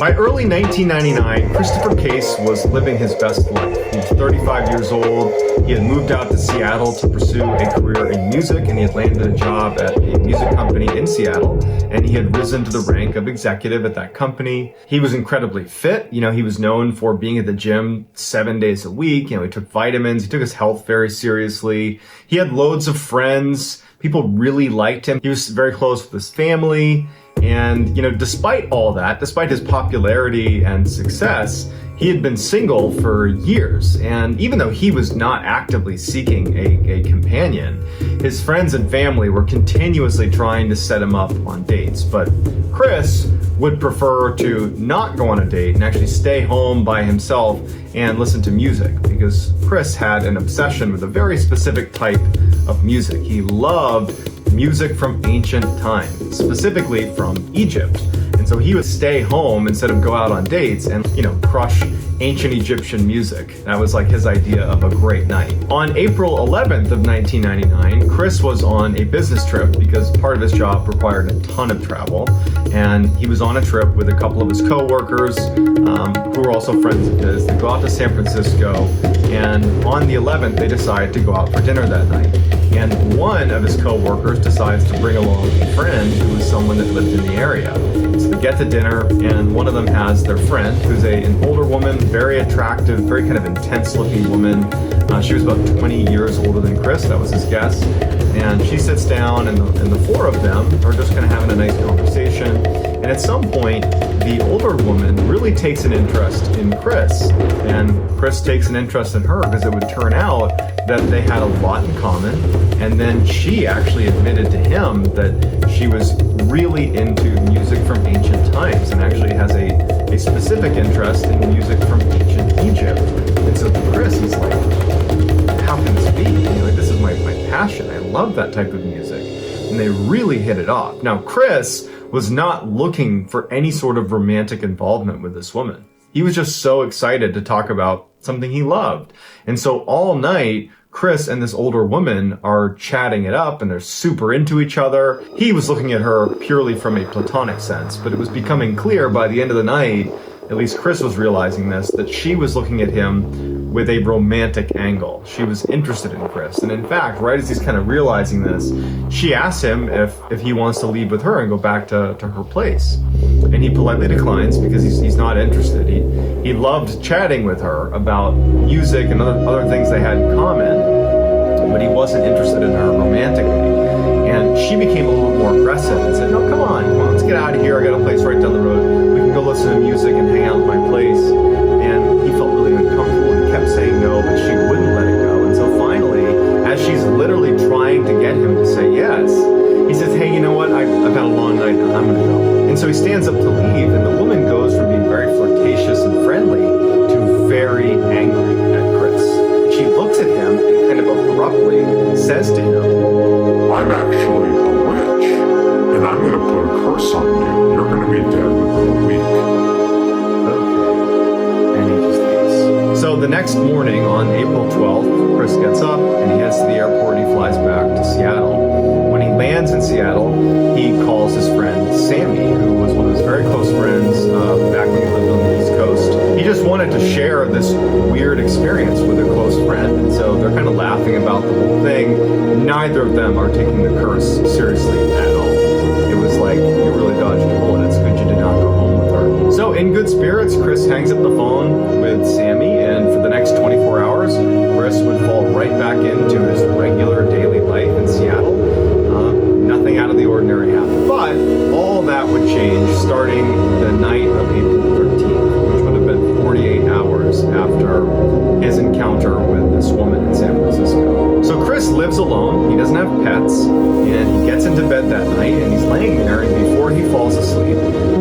By early 1999, Christopher Case was living his best life. He was 35 years old. He had moved out to Seattle to pursue a career in music, and he had landed a job at a music company in Seattle, and he had risen to the rank of executive at that company. He was incredibly fit. He was known for being at the gym 7 days a week. He took vitamins. He took his health very seriously. He had loads of friends. People really liked him. He was very close with his family. And, despite all that, despite his popularity and success, he had been single for years. And even though he was not actively seeking a companion, his friends and family were continuously trying to set him up on dates. But Chris would prefer to not go on a date and actually stay home by himself and listen to music, because Chris had an obsession with a very specific type of music. He loved music from ancient times, specifically from Egypt. And so he would stay home instead of go out on dates and, crush ancient Egyptian music. That was like his idea of a great night. On April 11th of 1999, Chris was on a business trip because part of his job required a ton of travel. And he was on a trip with a couple of his coworkers, who were also friends of his. They go out to San Francisco, and on the 11th, they decide to go out for dinner that night. And one of his coworkers decides to bring along a friend who was someone that lived in the area. So they get to dinner, and one of them has their friend, who's an older woman, very attractive, very kind of intense-looking woman. She was about 20 years older than Chris. That was his guess. And she sits down, and the four of them are just kind of having a nice conversation. And at some point, the older woman really takes an interest in Chris. And Chris takes an interest in her because it would turn out that they had a lot in common. And then she actually admitted to him that she was really into music from ancient times and actually has a specific interest in music from ancient Egypt. And so to Chris, he's like, how can this be? This is my passion. I love that type of music. And they really hit it off. Now, Chris was not looking for any sort of romantic involvement with this woman. He was just so excited to talk about something he loved. And so all night, Chris and this older woman are chatting it up, and they're super into each other. He was looking at her purely from a platonic sense, but it was becoming clear by the end of the night, at least Chris was realizing this, that she was looking at him with a romantic angle. She was interested in Chris. And in fact, right as he's kind of realizing this, she asks him if he wants to leave with her and go back to her place. And he politely declines because he's not interested. He loved chatting with her about music and other things they had in common, but he wasn't interested in her romantically. And she became a little bit more aggressive and said, no, come on, let's get out of here. I got a place right down the road. We can go listen to music and hang out at my place. And he felt really uncomfortable and kept saying no, but she wouldn't let it go. And so finally, as she's literally trying to get him to say yes, he says, hey, you know what? I've had a long night and I'm going to go. And so he stands up to leave, and the woman goes from being very flirtatious and friendly to very angry at Chris. And she looks at him and kind of abruptly says to him, I'm actually a witch, and I'm going to put a curse on you. You're going to be dead within a week. Okay. And he just leaves. So the next morning, on April 12th, Chris gets up and he heads to the airport and he flies back to Seattle. When he lands in Seattle, he calls his friend Sammy, who was one of his very close friends back when he lived on the East Coast. He just wanted to share this weird experience with a close friend, and so they're kind of laughing about the whole thing. Neither of them are taking the curse seriously at all. It was like, you really dodged a bullet. It's good you did not go home with her. So in good spirits, Chris hangs up the phone with Sammy, and for the next 24 hours, Chris would fall right back into his regular daily life in Seattle. Nothing out of the ordinary happened. But all that would change starting the night of April 13th, which would have been 48 hours after his encounter with this woman in San Francisco. So Chris lives alone, he doesn't have pets, and he gets into bed that night, and he's laying there, and before he falls asleep,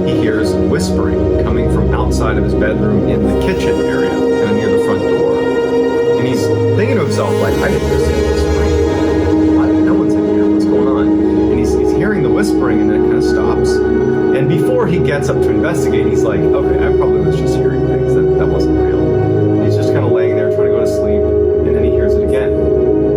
he hears whispering coming from outside of his bedroom in the kitchen area, kind of near the front door. And he's thinking to himself, like, I didn't hear this whispering. No one's in here, what's going on? And he's hearing the whispering, and then it kind of stops. And before he gets up to investigate, he's like, okay, I probably was just hearing things that wasn't real. And he's just kind of laying there trying to go to sleep, and then he hears it again.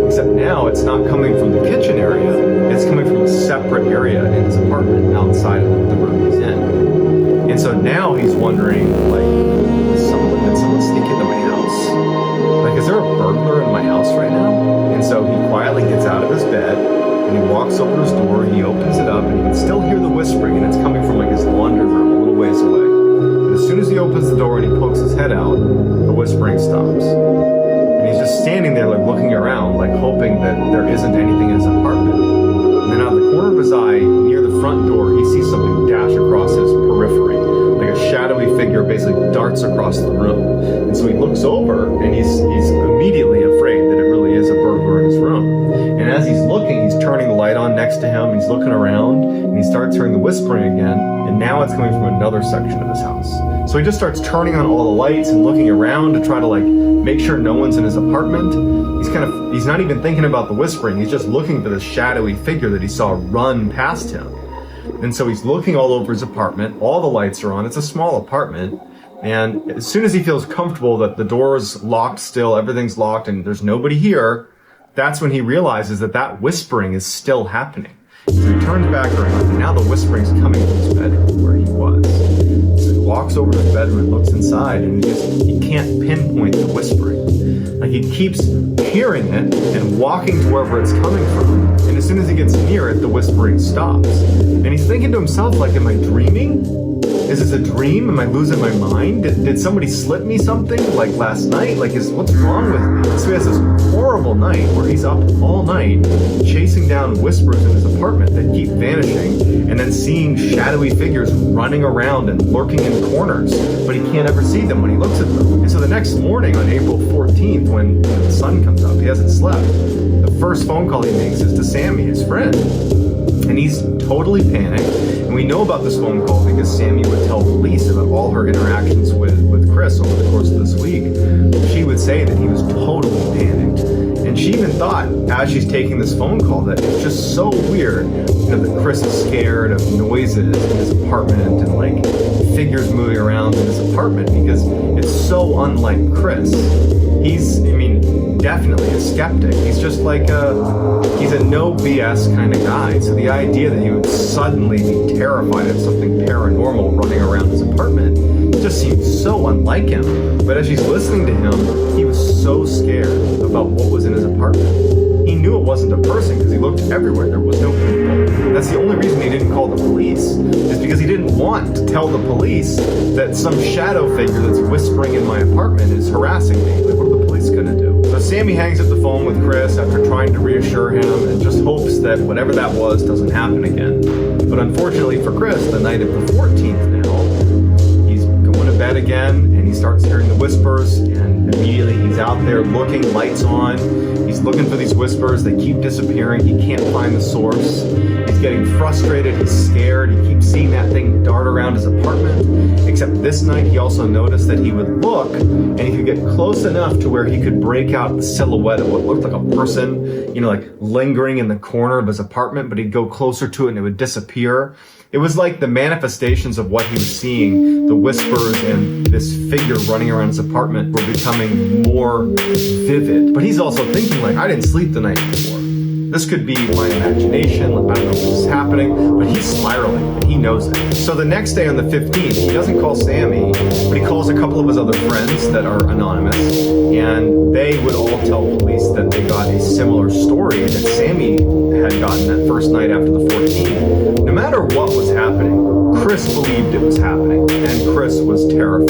Except now it's not coming from the kitchen area, it's coming from a separate area in his apartment outside of the room he's in. And so now he's wondering, like, did someone sneak into my house? Like, is there a burglar in my house right now? And so he quietly gets out of his bed and he walks over to his door, he opens it up, and you can still hear the whispering, and it's coming from like his laundry room a little ways away. And as soon as he opens the door and he pokes his head out, the whispering stops. And he's just standing there, like, looking around, like, hoping that there isn't anything in his apartment. And then out of the corner of his eye, near the front door, he sees something dash across his periphery. Like a shadowy figure basically darts across the room. And so he looks over, and he's immediately afraid that it really is a burglar in his room. And as he's looking, he's turning the light on next to him, he's looking around, and he starts hearing the whispering again, and now it's coming from another section of his house. So he just starts turning on all the lights and looking around to try to, like, make sure no one's in his apartment. He's not even thinking about the whispering, he's just looking for this shadowy figure that he saw run past him. And so he's looking all over his apartment, all the lights are on, it's a small apartment, and as soon as he feels comfortable that the door is locked still, everything's locked, and there's nobody here, that's when he realizes that whispering is still happening. So he turns back around, and now the whispering's coming from his bedroom where he was. So he walks over to his bedroom and looks inside, and he can't pinpoint the whispering. Like, he keeps hearing it and walking to wherever it's coming from, and as soon as he gets near it, the whispering stops. And he's thinking to himself, like, am I dreaming? Is this a dream? Am I losing my mind? Did somebody slip me something, like, last night? Like, what's wrong with me? So he has this horrible night where he's up all night chasing down whispers in his apartment that keep vanishing, and then seeing shadowy figures running around and lurking in corners, but he can't ever see them when he looks at them. And so the next morning on April 14th, when the sun comes up, he hasn't slept. The first phone call he makes is to Sammy, his friend. And he's totally panicked. And we know about this phone call because Sammy would tell police about all her interactions with Chris over the course of this week. She would say that he was totally panicked. And she even thought, as she's taking this phone call, that it's just so weird, that Chris is scared of noises in his apartment and, like, figures moving around in his apartment, because it's so unlike Chris. He's definitely a skeptic. He's just like he's a no BS kind of guy. So the idea that he would suddenly be terrified of something paranormal running around his apartment just seems so unlike him. But as she's listening to him, he was so scared about what was in his apartment. He knew it wasn't a person because he looked everywhere. There was no people. That's the only reason he didn't call the police, is because he didn't want to tell the police that some shadow figure that's whispering in my apartment is harassing me. Like, what are the police gonna do? So Sammy hangs up the phone with Chris after trying to reassure him and just hopes that whatever that was doesn't happen again. But unfortunately for Chris, the night of the 14th now, he's going to bed again, and he starts hearing the whispers, and immediately he's out there looking, lights on. He's looking for these whispers. They keep disappearing. He can't find the source. He's getting frustrated. He's scared. He keeps seeing that thing dart around his apartment. Except this night, he also noticed that he would look, and he could get close enough to where he could break out the silhouette of what looked like a person, like lingering in the corner of his apartment, but he'd go closer to it and it would disappear. It was like the manifestations of what he was seeing, the whispers and this figure running around his apartment, were becoming more vivid. But he's also thinking, like, I didn't sleep the night before. This could be my imagination. I don't know what's happening, but he's spiraling, and he knows it. So the next day on the 15th, he doesn't call Sammy, but he calls a couple of his other friends that are anonymous, and they would all tell police that they got a similar story that Sammy had gotten that first night after the 14th. No matter what was happening, Chris believed it was happening, and Chris was terrified.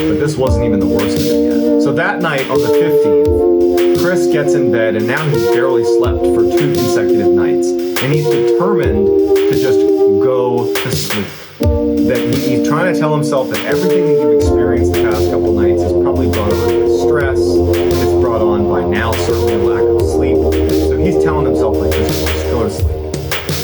But this wasn't even the worst of it yet. So that night on the 15th, Chris gets in bed, and now he's barely slept for 2 consecutive nights. And he's determined to just go to sleep. That he's trying to tell himself that everything that you've experienced the past couple nights is probably brought on by stress. It's brought on by now certainly a lack of sleep. So he's telling himself, like, just go to sleep.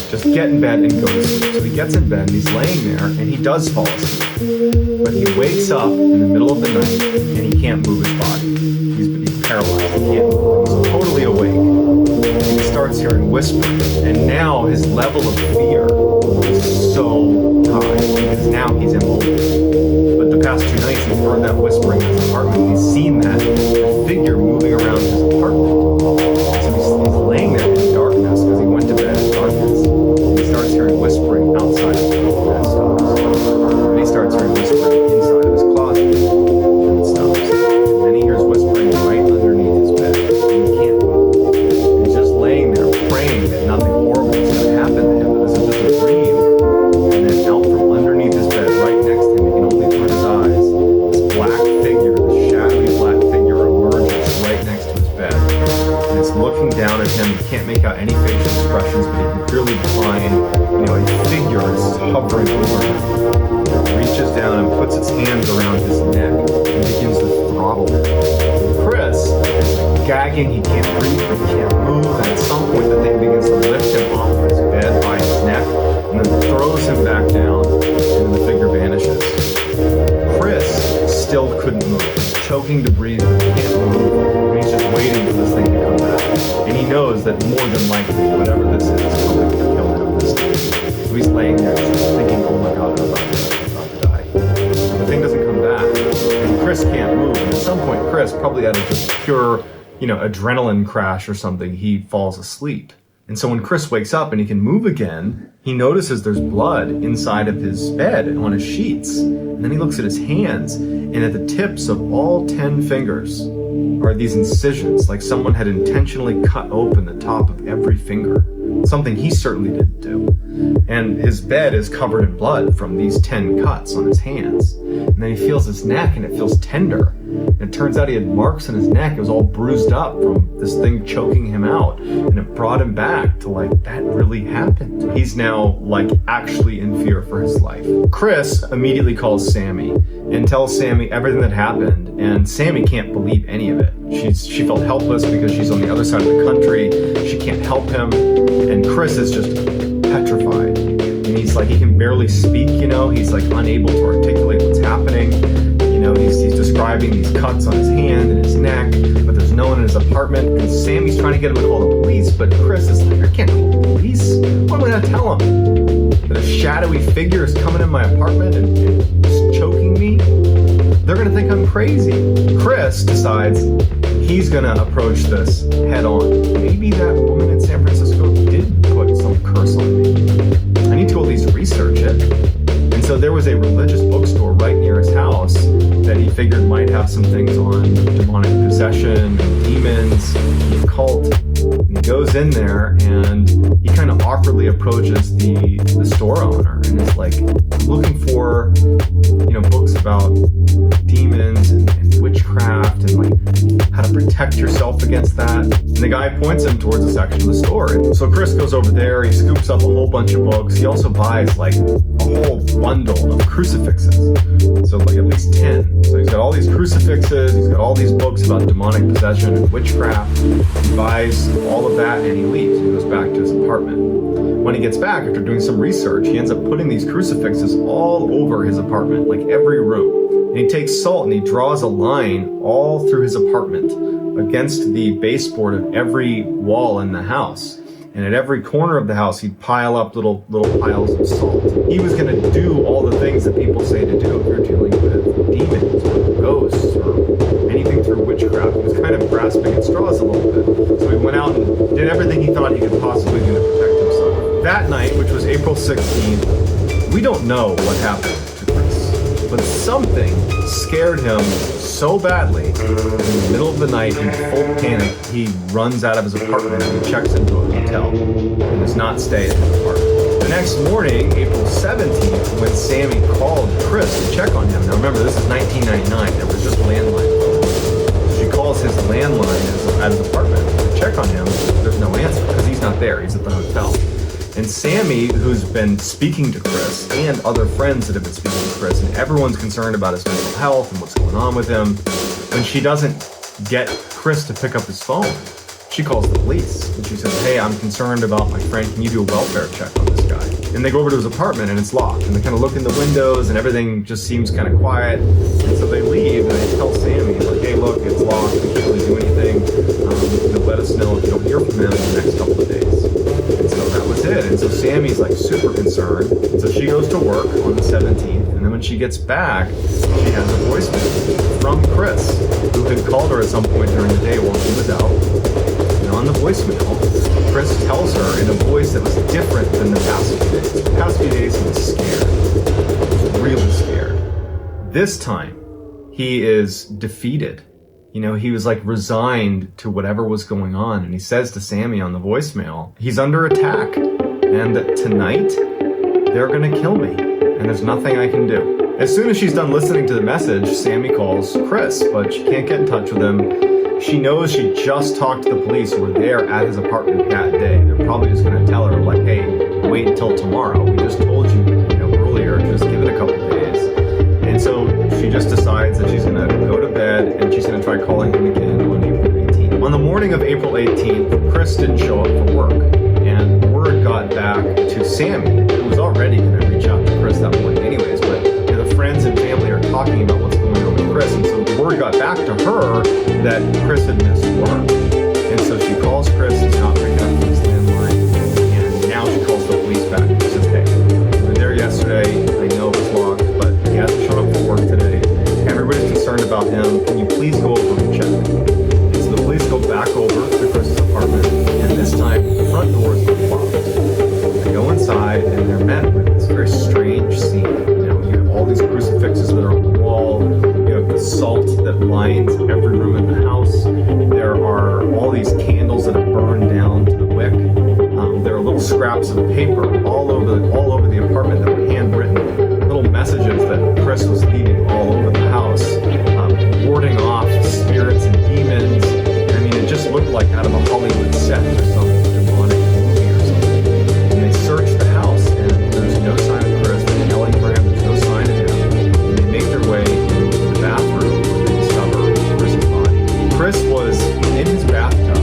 Just get in bed and go to sleep. So he gets in bed and he's laying there, and he does fall asleep. But he wakes up in the middle of the night and he can't move his body. He's paralyzed. He can't move. He's totally awake. And he starts hearing whispering. And now his level of fear is so high because now he's immobile. But the past 2 nights he's heard that whispering in his apartment. He's seen that figure moving around his apartment. So he's laying there in darkness because he went to bed in darkness. And he starts hearing whispering outside of the bed stops. And he starts hearing whispering can't make out any facial expressions, but he can clearly define, a figure is hovering over him. Reaches down and puts its hands around his neck and begins to throttle him. Chris is gagging, he can't breathe, he can't move, and at some point the thing begins to lift him off of his bed by his neck and then throws him back down, and the figure vanishes. Chris still couldn't move. He's choking to breathe, but he can't move, and he's just waiting for this thing to come back. And he knows that more than likely, whatever this is going to kill him this time. So he's laying there just thinking, oh my god, I'm about to die. The thing doesn't come back, and Chris can't move. And at some point, Chris, probably out of just pure, adrenaline crash or something, he falls asleep. And so when Chris wakes up and he can move again, he notices there's blood inside of his bed on his sheets. And then he looks at his hands, and at the tips of all 10 fingers are these incisions, like someone had intentionally cut open the top of every finger. Something he certainly didn't do. And his bed is covered in blood from these 10 cuts on his hands. And then he feels his neck, and it feels tender. And it turns out he had marks on his neck. It was all bruised up from this thing choking him out. And it brought him back to that really happened. He's now actually in fear for his life. Chris immediately calls Sammy and tells Sammy everything that happened. And Sammy can't believe any of it. She felt helpless because she's on the other side of the country. She can't help him. And Chris is just petrified. And he's he can barely speak, he's unable to articulate what's happening. He's describing these cuts on his hand and his neck, but there's no one in his apartment. And Sammy's trying to get him to call the police, but Chris is I can't call the police. What am I gonna tell him? That a shadowy figure is coming in my apartment and just choking me? They're gonna think I'm crazy. Chris decides he's gonna approach this head on. Maybe that woman in San Francisco did put some curse on me. I need to at least research it. And so there was a religious bookstore right near his house that he figured might have some things on demonic possession and demons, the occult. And he goes in there and he kind of awkwardly approaches the store owner and is I'm looking for, books about demons and witchcraft and how to protect yourself against that. And the guy points him towards a section of the store. And so Chris goes over there, he scoops up a whole bunch of books. He also buys a whole bundle of crucifixes. So at least 10. So he's got all these crucifixes, he's got all these books about demonic possession and witchcraft. He buys all of that and he leaves. He goes back to his apartment. When he gets back, after doing some research, he ends up putting these crucifixes all over his apartment, every room. And he takes salt and he draws a line all through his apartment against the baseboard of every wall in the house. And at every corner of the house, he'd pile up little piles of salt. He was going to do all the things that people say to do if you're dealing with demons or ghosts or anything through witchcraft. He was kind of grasping at straws a little bit. So he went out and did everything he thought he could possibly do to protect himself. That night, which was April 16th, we don't know what happened to Chris. But something scared him so badly, in the middle of the night, in full panic, he runs out of his apartment and he checks into a hotel and does not stay at his apartment. The next morning, April 17th, when Sammy called Chris to check on him, now remember, this is 1999, there was just landline phones. She calls his landline at his apartment to check on him. There's no answer because he's not there, he's at the hotel. And Sammy, who's been speaking to Chris, and other friends that have been speaking to Chris, and everyone's concerned about his mental health and what's going on with him, when she doesn't get Chris to pick up his phone, she calls the police. And she says, hey, I'm concerned about my friend. Can you do a welfare check on this guy? And they go over to his apartment and it's locked. And they kind of look in the windows and everything just seems kind of quiet. And so they leave and they tell Sammy, hey, look, it's locked. We can't really do anything. Let us know if you don't hear from him in the next couple of days. And so that was it. And so Sammy's super concerned. And so she goes to work on the 17th. And then when she gets back, she has a voicemail from Chris, who had called her at some point during the day while she was out. And on the voicemail, Chris tells her in a voice that was different than the past few days. The past few days he was scared. He was really scared. This time, he is defeated. He was resigned to whatever was going on. And he says to Sammy on the voicemail, he's under attack. And that tonight, they're going to kill me. And there's nothing I can do. As soon as she's done listening to the message, Sammy calls Chris, but she can't get in touch with him. she knows she just talked to the police who were there at his apartment that day. They're probably just going to tell her, like, hey, wait until tomorrow. We just told you, earlier, just give it a couple days. And so she just decides that she's going to go to bed and she's going to try calling him again on April 18th. On the morning of April 18th, Chris didn't show up for work. And word got back to Sammy, who was already going to reach out to Chris that morning anyways. But the friends and family are talking about what's going on with Chris. And so word got back to her that Chris had missed work. And so she calls Chris, he's not picking up his landline. And now she calls the police back and says, hey, we were there yesterday. I know it was locked, but he hasn't shown up for work today. Everybody's concerned about him. Can you please go over and check? And so the police go back over to Chris's apartment, and this time the front doors are locked. They go inside and they're met with this very strange scene. You have all these crucifixes that are on the wall. You have the salt that lines every room in the house. There are all these candles that have burned down to the wick. There are little scraps of paper all over the apartment that were handwritten, little messages that Chris was leaving all over the house, warding off spirits and demons. I mean, it just looked like out of a Hollywood set or some demonic movie or something. And they search the house, and there's no sign of Chris. They're yelling for him. There's no sign of him. And they make their way into the bathroom where they discover Chris's body. Chris was in his bathtub.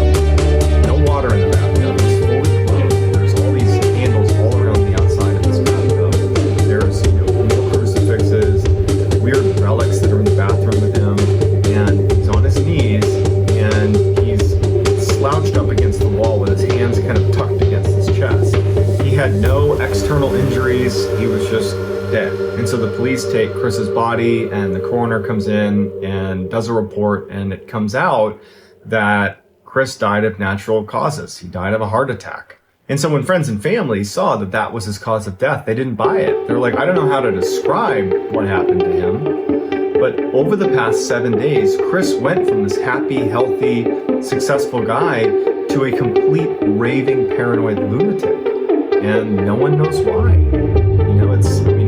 No water in the bathtub. He's fully clothed. There's all these candles all around the outside of this bathtub. There's more crucifixes, weird relics that are in the bathroom with him, and he's on his knees and he's slouched up against the wall with his hands kind of tucked against his chest. He had no external injuries. He was just dead. And so the police take Chris's body, and the coroner comes in and does a report, and it comes out that Chris died of natural causes. He died of a heart attack. And so when friends and family saw that that was his cause of death, they didn't buy it. They're like, I don't know how to describe what happened to him. But over the past 7 days, Chris went from this happy, healthy, successful guy to a complete raving paranoid lunatic. And no one knows why.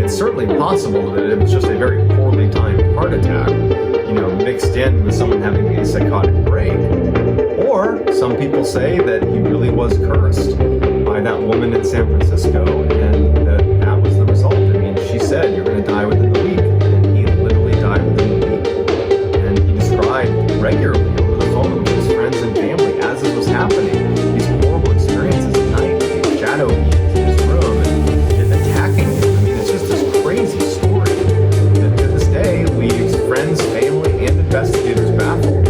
It's certainly possible that it was just a very poorly timed heart attack, mixed in with someone having a psychotic break. Or some people say that he really was cursed by that woman in San Francisco, and that was the result. I mean, she said, you're going to die within the week, and he literally died within the week. And he described regularly over the phone with his friends and family as this was happening, these horrible experiences at night, these shadow beings in his room and attacking him. I mean, it's just this crazy story that to this day leaves friends, family, and investigators baffled.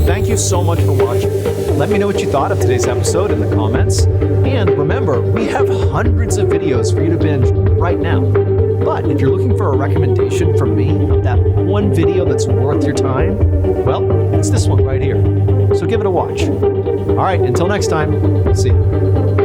Thank you so much for watching. Let me know what you thought of today's episode in the comments. And remember, we have hundreds of videos for you to binge right now. But if you're looking for a recommendation from me of that one video that's worth your time, well, it's this one right here. So give it a watch. All right, until next time, see you.